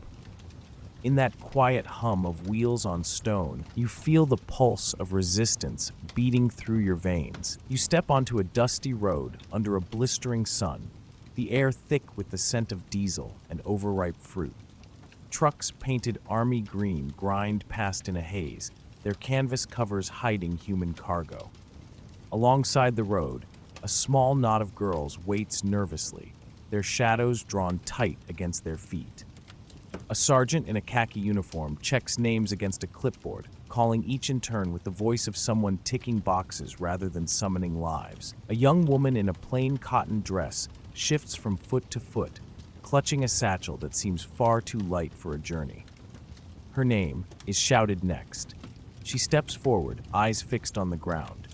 In that quiet hum of wheels on stone, you feel the pulse of resistance beating through your veins. You step onto a dusty road under a blistering sun, the air thick with the scent of diesel and overripe fruit. Trucks painted army green grind past in a haze, their canvas covers hiding human cargo. Alongside the road, a small knot of girls waits nervously, their shadows drawn tight against their feet. A sergeant in a khaki uniform checks names against a clipboard, calling each in turn with the voice of someone ticking boxes rather than summoning lives. A young woman in a plain cotton dress shifts from foot to foot, clutching a satchel that seems far too light for a journey. Her name is shouted next. She steps forward, eyes fixed on the ground.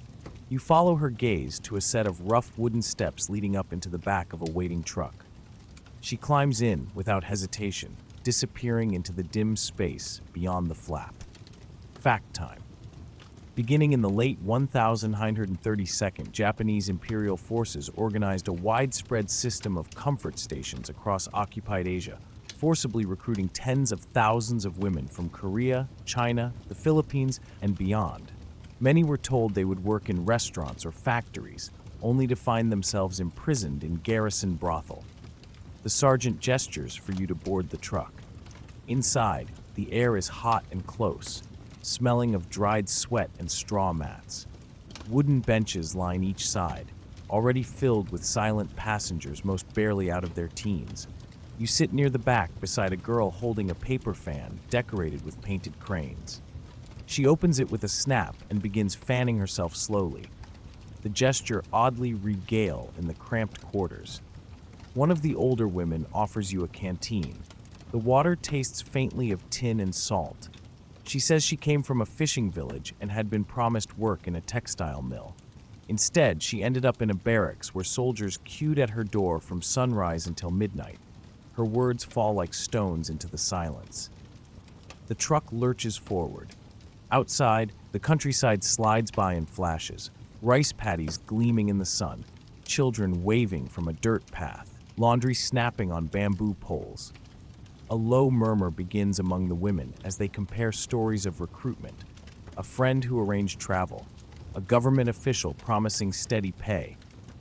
You follow her gaze to a set of rough wooden steps leading up into the back of a waiting truck. She climbs in without hesitation, disappearing into the dim space beyond the flap. Fact time. Beginning in the late 1932nd, Japanese imperial forces organized a widespread system of comfort stations across occupied Asia, forcibly recruiting tens of thousands of women from Korea, China, the Philippines, and beyond. Many were told they would work in restaurants or factories, only to find themselves imprisoned in garrison brothel. The sergeant gestures for you to board the truck. Inside, the air is hot and close, smelling of dried sweat and straw mats. Wooden benches line each side, already filled with silent passengers most barely out of their teens. You sit near the back beside a girl holding a paper fan decorated with painted cranes. She opens it with a snap and begins fanning herself slowly. The gesture oddly regale in the cramped quarters. One of the older women offers you a canteen. The water tastes faintly of tin and salt. She says she came from a fishing village and had been promised work in a textile mill. Instead, she ended up in a barracks where soldiers queued at her door from sunrise until midnight. Her words fall like stones into the silence. The truck lurches forward. Outside, the countryside slides by in flashes, rice paddies gleaming in the sun, children waving from a dirt path, laundry snapping on bamboo poles. A low murmur begins among the women as they compare stories of recruitment, a friend who arranged travel, a government official promising steady pay,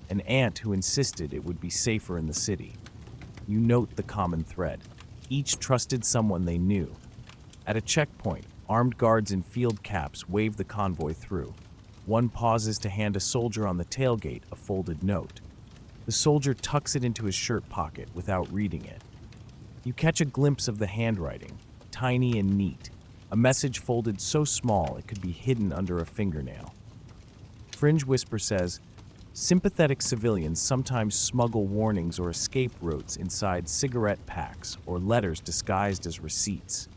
an aunt who insisted it would be safer in the city. You note the common thread. Each trusted someone they knew. At a checkpoint, armed guards in field caps wave the convoy through. One pauses to hand a soldier on the tailgate a folded note. The soldier tucks it into his shirt pocket without reading it. You catch a glimpse of the handwriting, tiny and neat, a message folded so small it could be hidden under a fingernail. Fringe Whisper says, sympathetic civilians sometimes smuggle warnings or escape routes inside cigarette packs or letters disguised as receipts.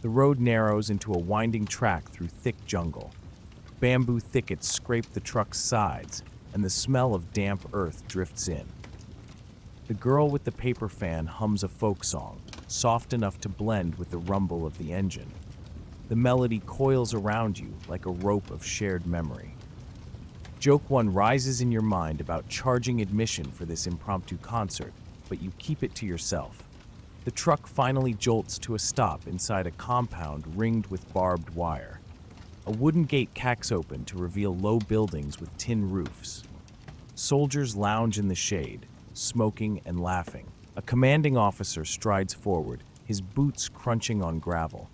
The road narrows into a winding track through thick jungle. Bamboo thickets scrape the truck's sides, and the smell of damp earth drifts in. The girl with the paper fan hums a folk song, soft enough to blend with the rumble of the engine. The melody coils around you like a rope of shared memory. Joke one rises in your mind about charging admission for this impromptu concert, but you keep it to yourself. The truck finally jolts to a stop inside a compound ringed with barbed wire. A wooden gate cacks open to reveal low buildings with tin roofs. Soldiers lounge in the shade, smoking and laughing. A commanding officer strides forward, his boots crunching on gravel.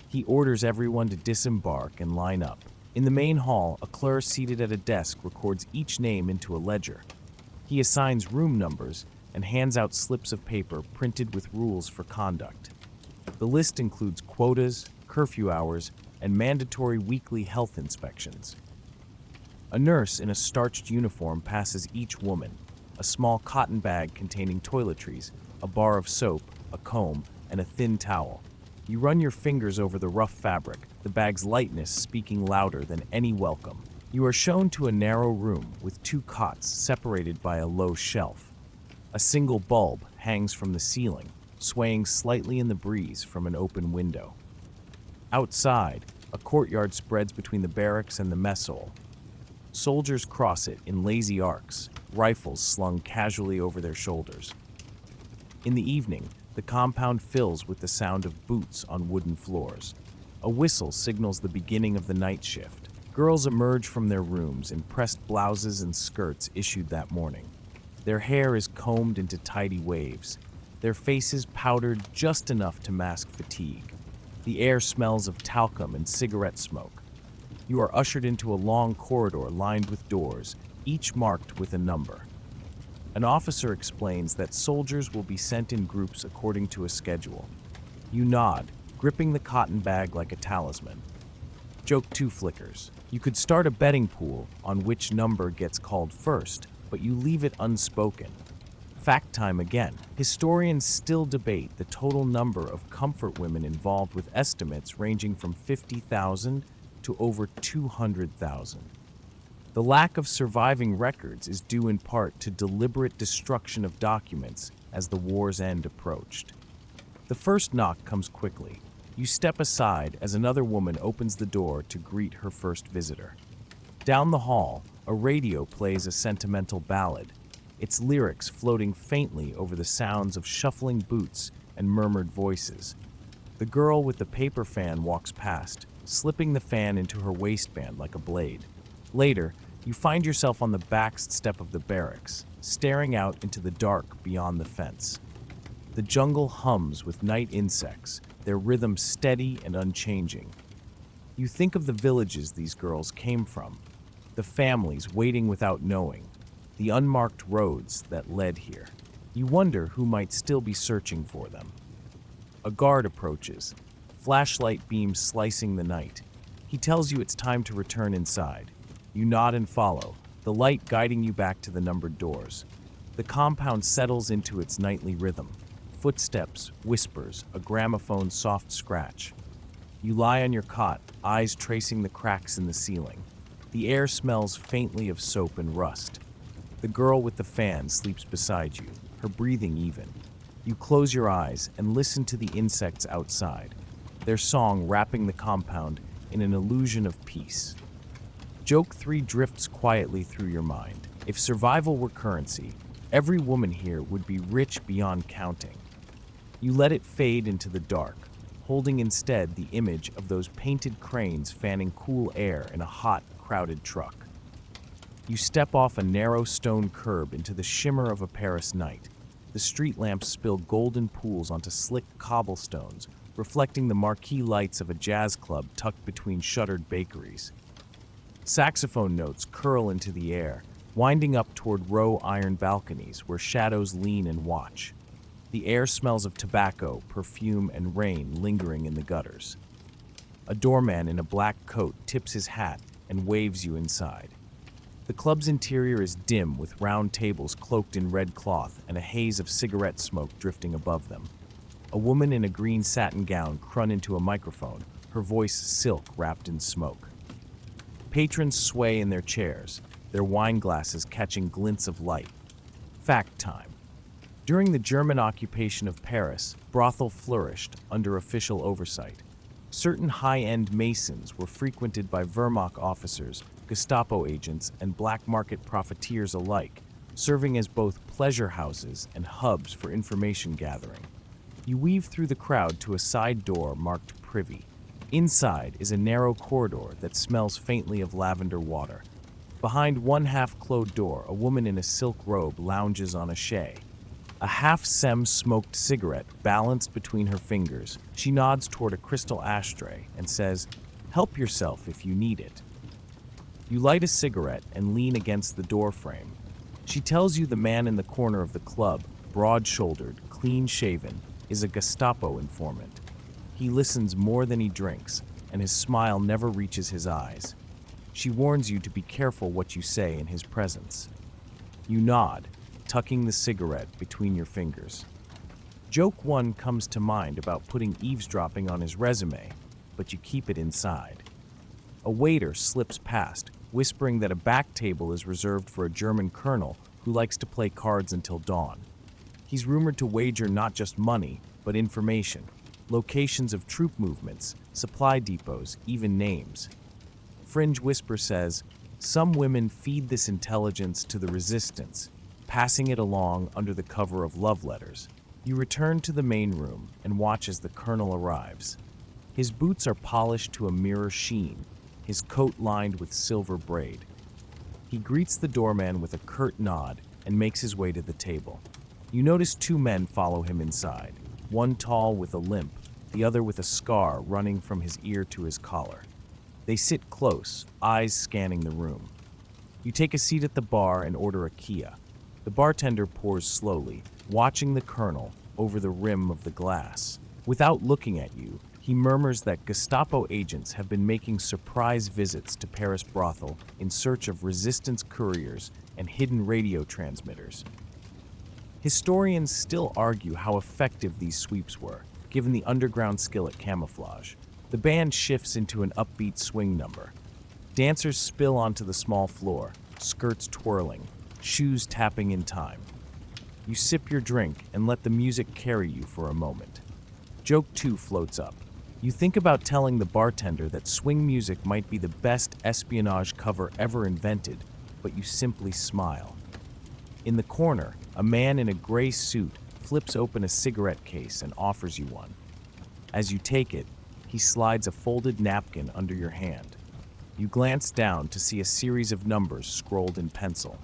He orders everyone to disembark and line up. In the main hall, a clerk seated at a desk records each name into a ledger. He assigns room numbers and hands out slips of paper printed with rules for conduct. The list includes quotas, curfew hours, and mandatory weekly health inspections. A nurse in a starched uniform passes each woman, a small cotton bag containing toiletries, a bar of soap, a comb, and a thin towel. You run your fingers over the rough fabric, the bag's lightness speaking louder than any welcome. You are shown to a narrow room with two cots separated by a low shelf. A single bulb hangs from the ceiling, swaying slightly in the breeze from an open window. Outside, a courtyard spreads between the barracks and the mess hall. Soldiers cross it in lazy arcs, rifles slung casually over their shoulders. In the evening, the compound fills with the sound of boots on wooden floors. A whistle signals the beginning of the night shift. Girls emerge from their rooms in pressed blouses and skirts issued that morning. Their hair is combed into tidy waves, their faces powdered just enough to mask fatigue. The air smells of talcum and cigarette smoke. You are ushered into a long corridor lined with doors, each marked with a number. An officer explains that soldiers will be sent in groups according to a schedule. You nod, gripping the cotton bag like a talisman. Joke 2 flickers. You could start a betting pool on which number gets called first, but you leave it unspoken. Fact time again. Historians still debate the total number of comfort women involved, with estimates ranging from 50,000 to over 200,000. The lack of surviving records is due in part to deliberate destruction of documents as the war's end approached. The first knock comes quickly. You step aside as another woman opens the door to greet her first visitor. Down the hall, a radio plays a sentimental ballad, its lyrics floating faintly over the sounds of shuffling boots and murmured voices. The girl with the paper fan walks past, slipping the fan into her waistband like a blade. Later, you find yourself on the back step of the barracks, staring out into the dark beyond the fence. The jungle hums with night insects, their rhythm steady and unchanging. You think of the villages these girls came from, the families waiting without knowing, the unmarked roads that led here. You wonder who might still be searching for them. A guard approaches, flashlight beams slicing the night. He tells you it's time to return inside. You nod and follow, the light guiding you back to the numbered doors. The compound settles into its nightly rhythm. Footsteps, whispers, a gramophone's soft scratch. You lie on your cot, eyes tracing the cracks in the ceiling. The air smells faintly of soap and rust. The girl with the fan sleeps beside you, her breathing even. You close your eyes and listen to the insects outside, their song wrapping the compound in an illusion of peace. Joke 3 drifts quietly through your mind. If survival were currency, every woman here would be rich beyond counting. You let it fade into the dark, holding instead the image of those painted cranes fanning cool air in a hot, crowded truck. You step off a narrow stone curb into the shimmer of a Paris night. The street lamps spill golden pools onto slick cobblestones, reflecting the marquee lights of a jazz club tucked between shuttered bakeries. Saxophone notes curl into the air, winding up toward row iron balconies where shadows lean and watch. The air smells of tobacco, perfume, and rain lingering in the gutters. A doorman in a black coat tips his hat and waves you inside. The club's interior is dim with round tables cloaked in red cloth and a haze of cigarette smoke drifting above them. A woman in a green satin gown crun into a microphone, her voice silk wrapped in smoke. Patrons sway in their chairs, their wine glasses catching glints of light. Fact time. During the German occupation of Paris, brothel flourished under official oversight. Certain high-end masons were frequented by Wehrmacht officers, Gestapo agents, and black market profiteers alike, serving as both pleasure houses and hubs for information gathering. You weave through the crowd to a side door marked Privy. Inside is a narrow corridor that smells faintly of lavender water. Behind one half-closed door, a woman in a silk robe lounges on a chaise. A half-sem smoked cigarette balanced between her fingers, she nods toward a crystal ashtray and says, "Help yourself if you need it." You light a cigarette and lean against the door frame. She tells you the man in the corner of the club, broad-shouldered, clean-shaven, is a Gestapo informant. He listens more than he drinks, and his smile never reaches his eyes. She warns you to be careful what you say in his presence. You nod, tucking the cigarette between your fingers. Joke 1 comes to mind about putting eavesdropping on his resume, but you keep it inside. A waiter slips past, whispering that a back table is reserved for a German colonel who likes to play cards until dawn. He's rumored to wager not just money, but information, locations of troop movements, supply depots, even names. Fringe Whisper says, some women feed this intelligence to the resistance, passing it along under the cover of love letters. You return to the main room and watch as the colonel arrives. His boots are polished to a mirror sheen, his coat lined with silver braid. He greets the doorman with a curt nod and makes his way to the table. You notice 2 men follow him inside, one tall with a limp, the other with a scar running from his ear to his collar. They sit close, eyes scanning the room. You take a seat at the bar and order a Kia. The bartender pours slowly, watching the colonel over the rim of the glass. Without looking at you, he murmurs that Gestapo agents have been making surprise visits to Paris brothel in search of resistance couriers and hidden radio transmitters. Historians still argue how effective these sweeps were, given the underground skill at camouflage. The band shifts into an upbeat swing number. Dancers spill onto the small floor, skirts twirling, shoes tapping in time. You sip your drink and let the music carry you for a moment. Joke 2 floats up. You think about telling the bartender that swing music might be the best espionage cover ever invented, but you simply smile. In the corner, a man in a gray suit flips open a cigarette case and offers you one. As you take it, he slides a folded napkin under your hand. You glance down to see a series of numbers scrolled in pencil.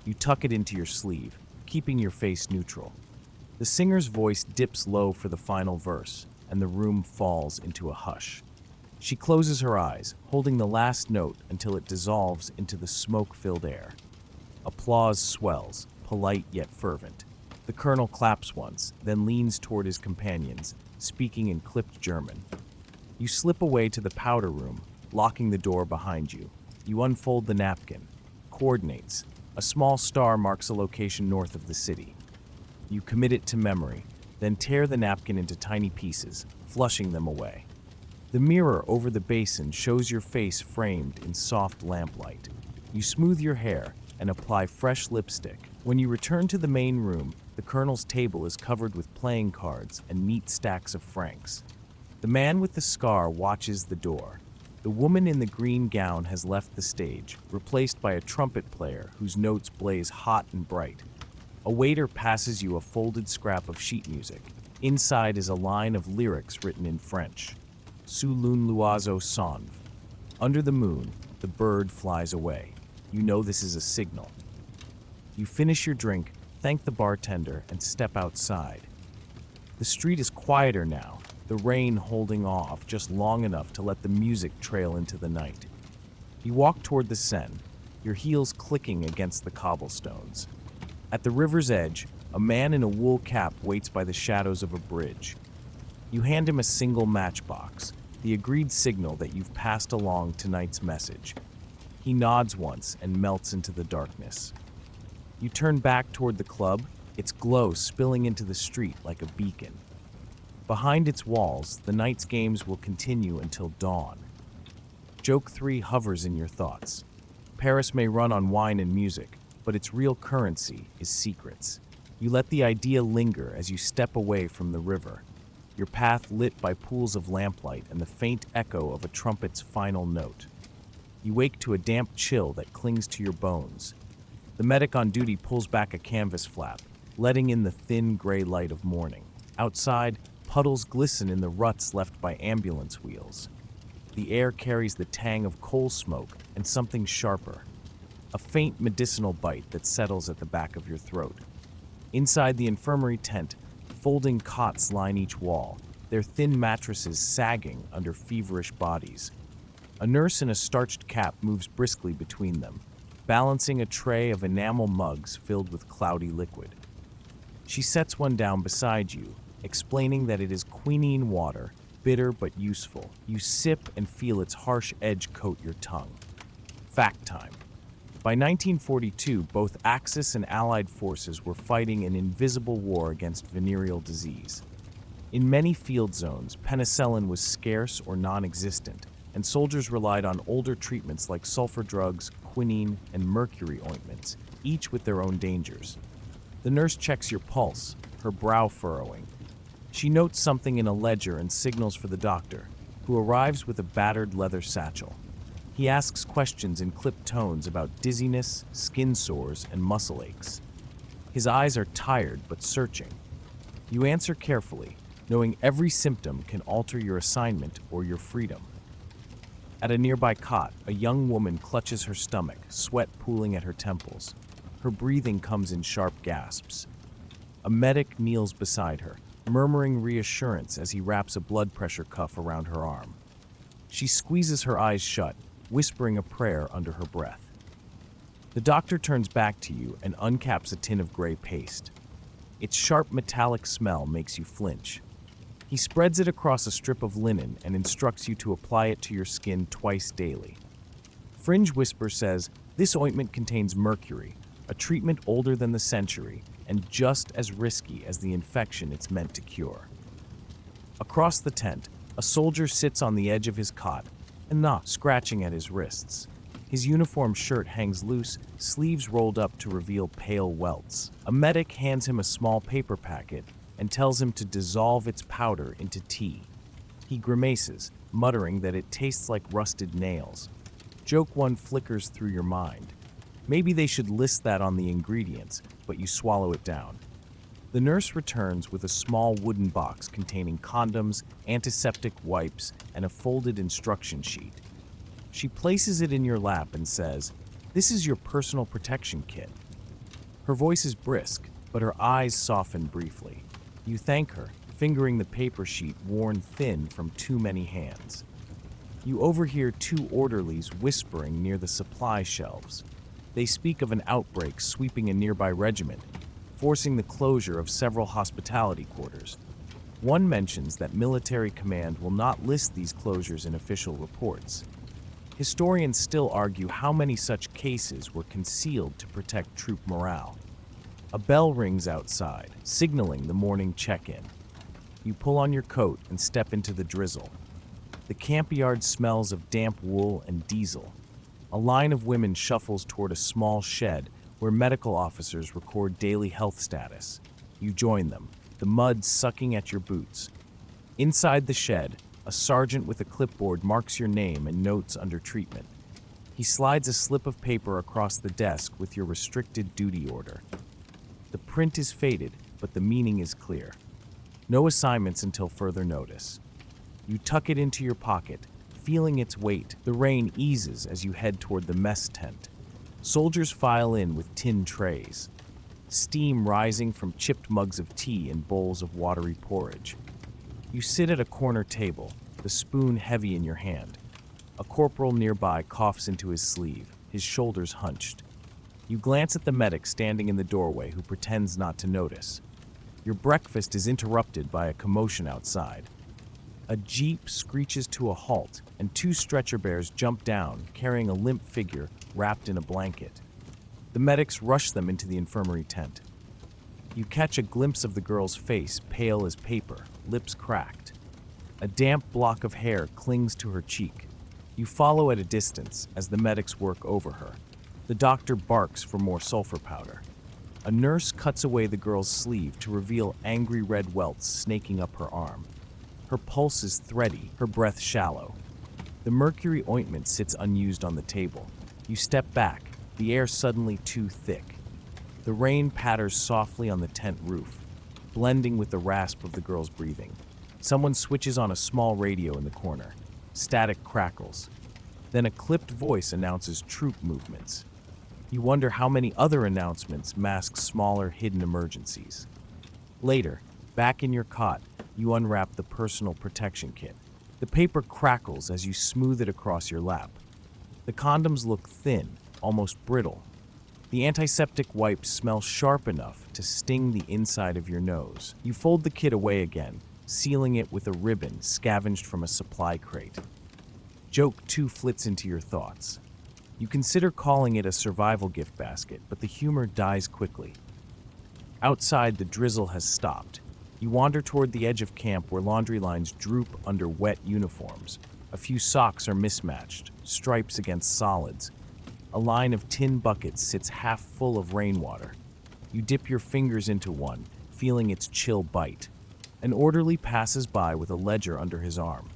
You tuck it into your sleeve, keeping your face neutral. The singer's voice dips low for the final verse, and the room falls into a hush. She closes her eyes, holding the last note until it dissolves into the smoke-filled air. Applause swells, polite yet fervent. The colonel claps once, then leans toward his companions, speaking in clipped German. You slip away to the powder room, locking the door behind you. You unfold the napkin. Coordinates. A small star marks a location north of the city. You commit it to memory, then tear the napkin into tiny pieces, flushing them away. The mirror over the basin shows your face framed in soft lamplight. You smooth your hair and apply fresh lipstick. When you return to the main room, the colonel's table is covered with playing cards and neat stacks of francs. The man with the scar watches the door. The woman in the green gown has left the stage, replaced by a trumpet player whose notes blaze hot and bright. A waiter passes you a folded scrap of sheet music. Inside is a line of lyrics written in French. Sous l'un l'oiseau s'envole. Under the moon, the bird flies away. You know this is a signal. You finish your drink, thank the bartender, and step outside. The street is quieter now, the rain holding off just long enough to let the music trail into the night. You walk toward the Seine, your heels clicking against the cobblestones. At the river's edge, a man in a wool cap waits by the shadows of a bridge. You hand him a single matchbox, the agreed signal that you've passed along tonight's message. He nods once and melts into the darkness. You turn back toward the club, its glow spilling into the street like a beacon. Behind its walls, the night's games will continue until dawn. Joke 3 hovers in your thoughts. Paris may run on wine and music, but its real currency is secrets. You let the idea linger as you step away from the river, your path lit by pools of lamplight and the faint echo of a trumpet's final note. You wake to a damp chill that clings to your bones. The medic on duty pulls back a canvas flap, letting in the thin gray light of morning. Outside, puddles glisten in the ruts left by ambulance wheels. The air carries the tang of coal smoke and something sharper, a faint medicinal bite that settles at the back of your throat. Inside the infirmary tent, folding cots line each wall, their thin mattresses sagging under feverish bodies. A nurse in a starched cap moves briskly between them, balancing a tray of enamel mugs filled with cloudy liquid. She sets one down beside you, explaining that it is quinine water, bitter but useful. You sip and feel its harsh edge coat your tongue. Fact time. By 1942, both Axis and Allied forces were fighting an invisible war against venereal disease. In many field zones, penicillin was scarce or non-existent, and soldiers relied on older treatments like sulfur drugs, quinine, and mercury ointments, each with their own dangers. The nurse checks your pulse, her brow furrowing. She notes something in a ledger and signals for the doctor, who arrives with a battered leather satchel. He asks questions in clipped tones about dizziness, skin sores, and muscle aches. His eyes are tired but searching. You answer carefully, knowing every symptom can alter your assignment or your freedom. At a nearby cot, a young woman clutches her stomach, sweat pooling at her temples. Her breathing comes in sharp gasps. A medic kneels beside her, murmuring reassurance as he wraps a blood pressure cuff around her arm. She squeezes her eyes shut, whispering a prayer under her breath. The doctor turns back to you and uncaps a tin of gray paste. Its sharp metallic smell makes you flinch. He spreads it across a strip of linen and instructs you to apply it to your skin twice daily. Fringe Whisper says, "This ointment contains mercury, a treatment older than the century, and just as risky as the infection it's meant to cure." Across the tent, a soldier sits on the edge of his cot, and not scratching at his wrists. His uniform shirt hangs loose, sleeves rolled up to reveal pale welts. A medic hands him a small paper packet and tells him to dissolve its powder into tea. He grimaces, muttering that it tastes like rusted nails. Joke one flickers through your mind. Maybe they should list that on the ingredients, but you swallow it down. The nurse returns with a small wooden box containing condoms, antiseptic wipes, and a folded instruction sheet. She places it in your lap and says, "This is your personal protection kit." Her voice is brisk, but her eyes soften briefly. You thank her, fingering the paper sheet worn thin from too many hands. You overhear two orderlies whispering near the supply shelves. They speak of an outbreak sweeping a nearby regiment, forcing the closure of several hospitality quarters. One mentions that military command will not list these closures in official reports. Historians still argue how many such cases were concealed to protect troop morale. A bell rings outside, signaling the morning check-in. You pull on your coat and step into the drizzle. The camp yard smells of damp wool and diesel. A line of women shuffles toward a small shed where medical officers record daily health status. You join them, the mud sucking at your boots. Inside the shed, a sergeant with a clipboard marks your name and notes under treatment. He slides a slip of paper across the desk with your restricted duty order. The print is faded, but the meaning is clear. No assignments until further notice. You tuck it into your pocket, feeling its weight. The rain eases as you head toward the mess tent. Soldiers file in with tin trays, steam rising from chipped mugs of tea and bowls of watery porridge. You sit at a corner table, the spoon heavy in your hand. A corporal nearby coughs into his sleeve, his shoulders hunched. You glance at the medic standing in the doorway who pretends not to notice. Your breakfast is interrupted by a commotion outside. A jeep screeches to a halt, and two stretcher bears jump down, carrying a limp figure wrapped in a blanket. The medics rush them into the infirmary tent. You catch a glimpse of the girl's face, pale as paper, lips cracked. A damp block of hair clings to her cheek. You follow at a distance as the medics work over her. The doctor barks for more sulfur powder. A nurse cuts away the girl's sleeve to reveal angry red welts snaking up her arm. Her pulse is thready, her breath shallow. The mercury ointment sits unused on the table. You step back, the air suddenly too thick. The rain patters softly on the tent roof, blending with the rasp of the girl's breathing. Someone switches on a small radio in the corner. Static crackles. Then a clipped voice announces troop movements. You wonder how many other announcements mask smaller, hidden emergencies. Later, back in your cot, you unwrap the personal protection kit. The paper crackles as you smooth it across your lap. The condoms look thin, almost brittle. The antiseptic wipes smell sharp enough to sting the inside of your nose. You fold the kit away again, sealing it with a ribbon scavenged from a supply crate. Joke too flits into your thoughts. You consider calling it a survival gift basket, but the humor dies quickly. Outside, the drizzle has stopped. You wander toward the edge of camp where laundry lines droop under wet uniforms. A few socks are mismatched, stripes against solids. A line of tin buckets sits half full of rainwater. You dip your fingers into one, feeling its chill bite. An orderly passes by with a ledger under his arm.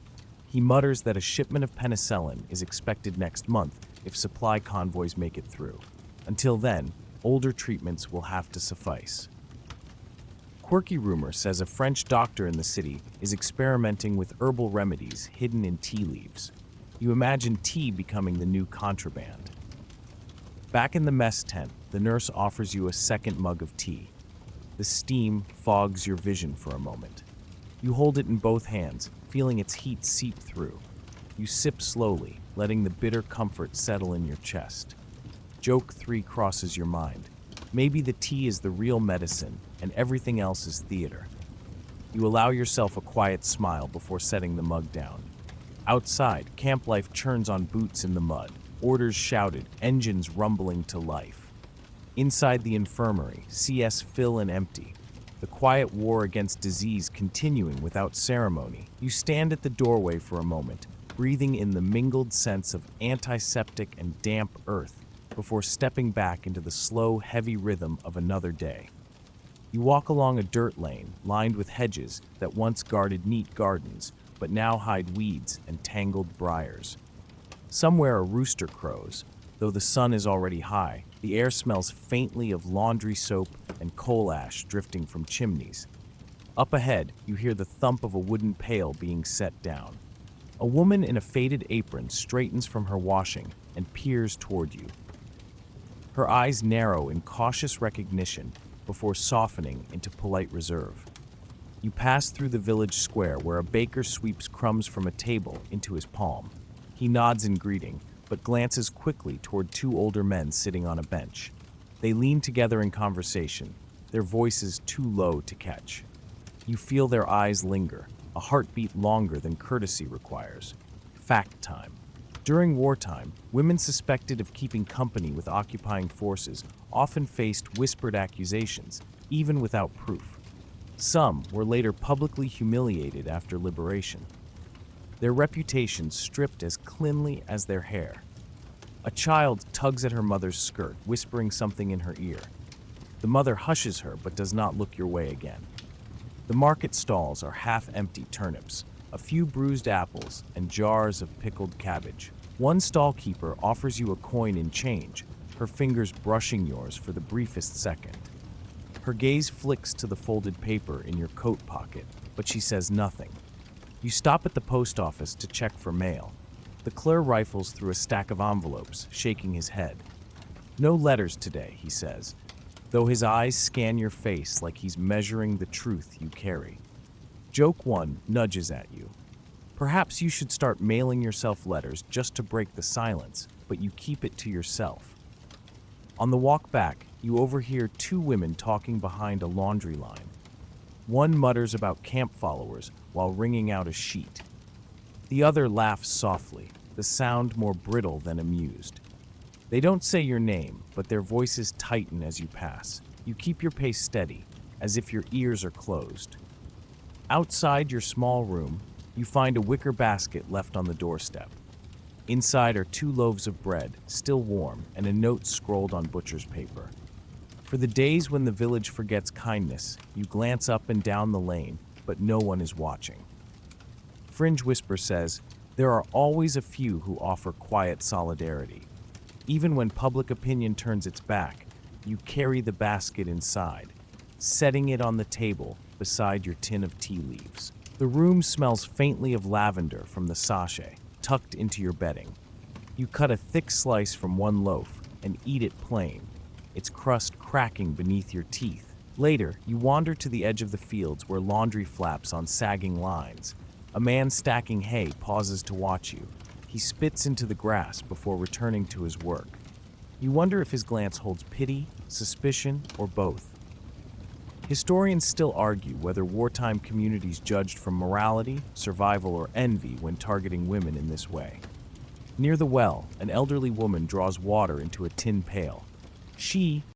He mutters that a shipment of penicillin is expected next month if supply convoys make it through. Until then, older treatments will have to suffice. Quirky rumor says a French doctor in the city is experimenting with herbal remedies hidden in tea leaves. You imagine tea becoming the new contraband. Back in the mess tent, the nurse offers you a second mug of tea. The steam fogs your vision for a moment. You hold it in both hands, feeling its heat seep through. You sip slowly, letting the bitter comfort settle in your chest. Joke 3 crosses your mind. Maybe the tea is the real medicine, and everything else is theater. You allow yourself a quiet smile before setting the mug down. Outside, camp life churns on boots in the mud. Orders shouted, engines rumbling to life. Inside the infirmary, CS fill and empty. The quiet war against disease continuing without ceremony. You stand at the doorway for a moment, breathing in the mingled scents of antiseptic and damp earth before stepping back into the slow, heavy rhythm of another day. You walk along a dirt lane lined with hedges that once guarded neat gardens, but now hide weeds and tangled briars. Somewhere a rooster crows. Though the sun is already high, the air smells faintly of laundry soap and coal ash drifting from chimneys. Up ahead, you hear the thump of a wooden pail being set down. A woman in a faded apron straightens from her washing and peers toward you. Her eyes narrow in cautious recognition before softening into polite reserve. You pass through the village square where a baker sweeps crumbs from a table into his palm. He nods in greeting, but glances quickly toward two older men sitting on a bench. They lean together in conversation, their voices too low to catch. You feel their eyes linger, a heartbeat longer than courtesy requires. Fact time. During wartime, women suspected of keeping company with occupying forces often faced whispered accusations, even without proof. Some were later publicly humiliated after liberation. Their reputations stripped as cleanly as their hair. A child tugs at her mother's skirt, whispering something in her ear. The mother hushes her but does not look your way again. The market stalls are half-empty turnips, a few bruised apples, and jars of pickled cabbage. One stall-keeper offers you a coin in change, her fingers brushing yours for the briefest second. Her gaze flicks to the folded paper in your coat pocket, but she says nothing. You stop at the post office to check for mail. The clerk rifles through a stack of envelopes, shaking his head. "No letters today," he says, though his eyes scan your face like he's measuring the truth you carry. Joke one nudges at you. Perhaps you should start mailing yourself letters just to break the silence, but you keep it to yourself. On the walk back, you overhear two women talking behind a laundry line. One mutters about camp followers while wringing out a sheet. The other laughs softly, the sound more brittle than amused. They don't say your name, but their voices tighten as you pass. You keep your pace steady, as if your ears are closed. Outside your small room, you find a wicker basket left on the doorstep. Inside are 2 loaves of bread, still warm, and a note scrolled on butcher's paper. For the days when the village forgets kindness, you glance up and down the lane, but no one is watching. Fringe Whisper says, there are always a few who offer quiet solidarity. Even when public opinion turns its back, you carry the basket inside, setting it on the table beside your tin of tea leaves. The room smells faintly of lavender from the sachet, tucked into your bedding. You cut a thick slice from one loaf and eat it plain, its crust cracking beneath your teeth. Later, you wander to the edge of the fields where laundry flaps on sagging lines. A man stacking hay pauses to watch you. He spits into the grass before returning to his work. You wonder if his glance holds pity, suspicion, or both. Historians still argue whether wartime communities judged from morality, survival, or envy when targeting women in this way. Near the well, an elderly woman draws water into a tin pail. She,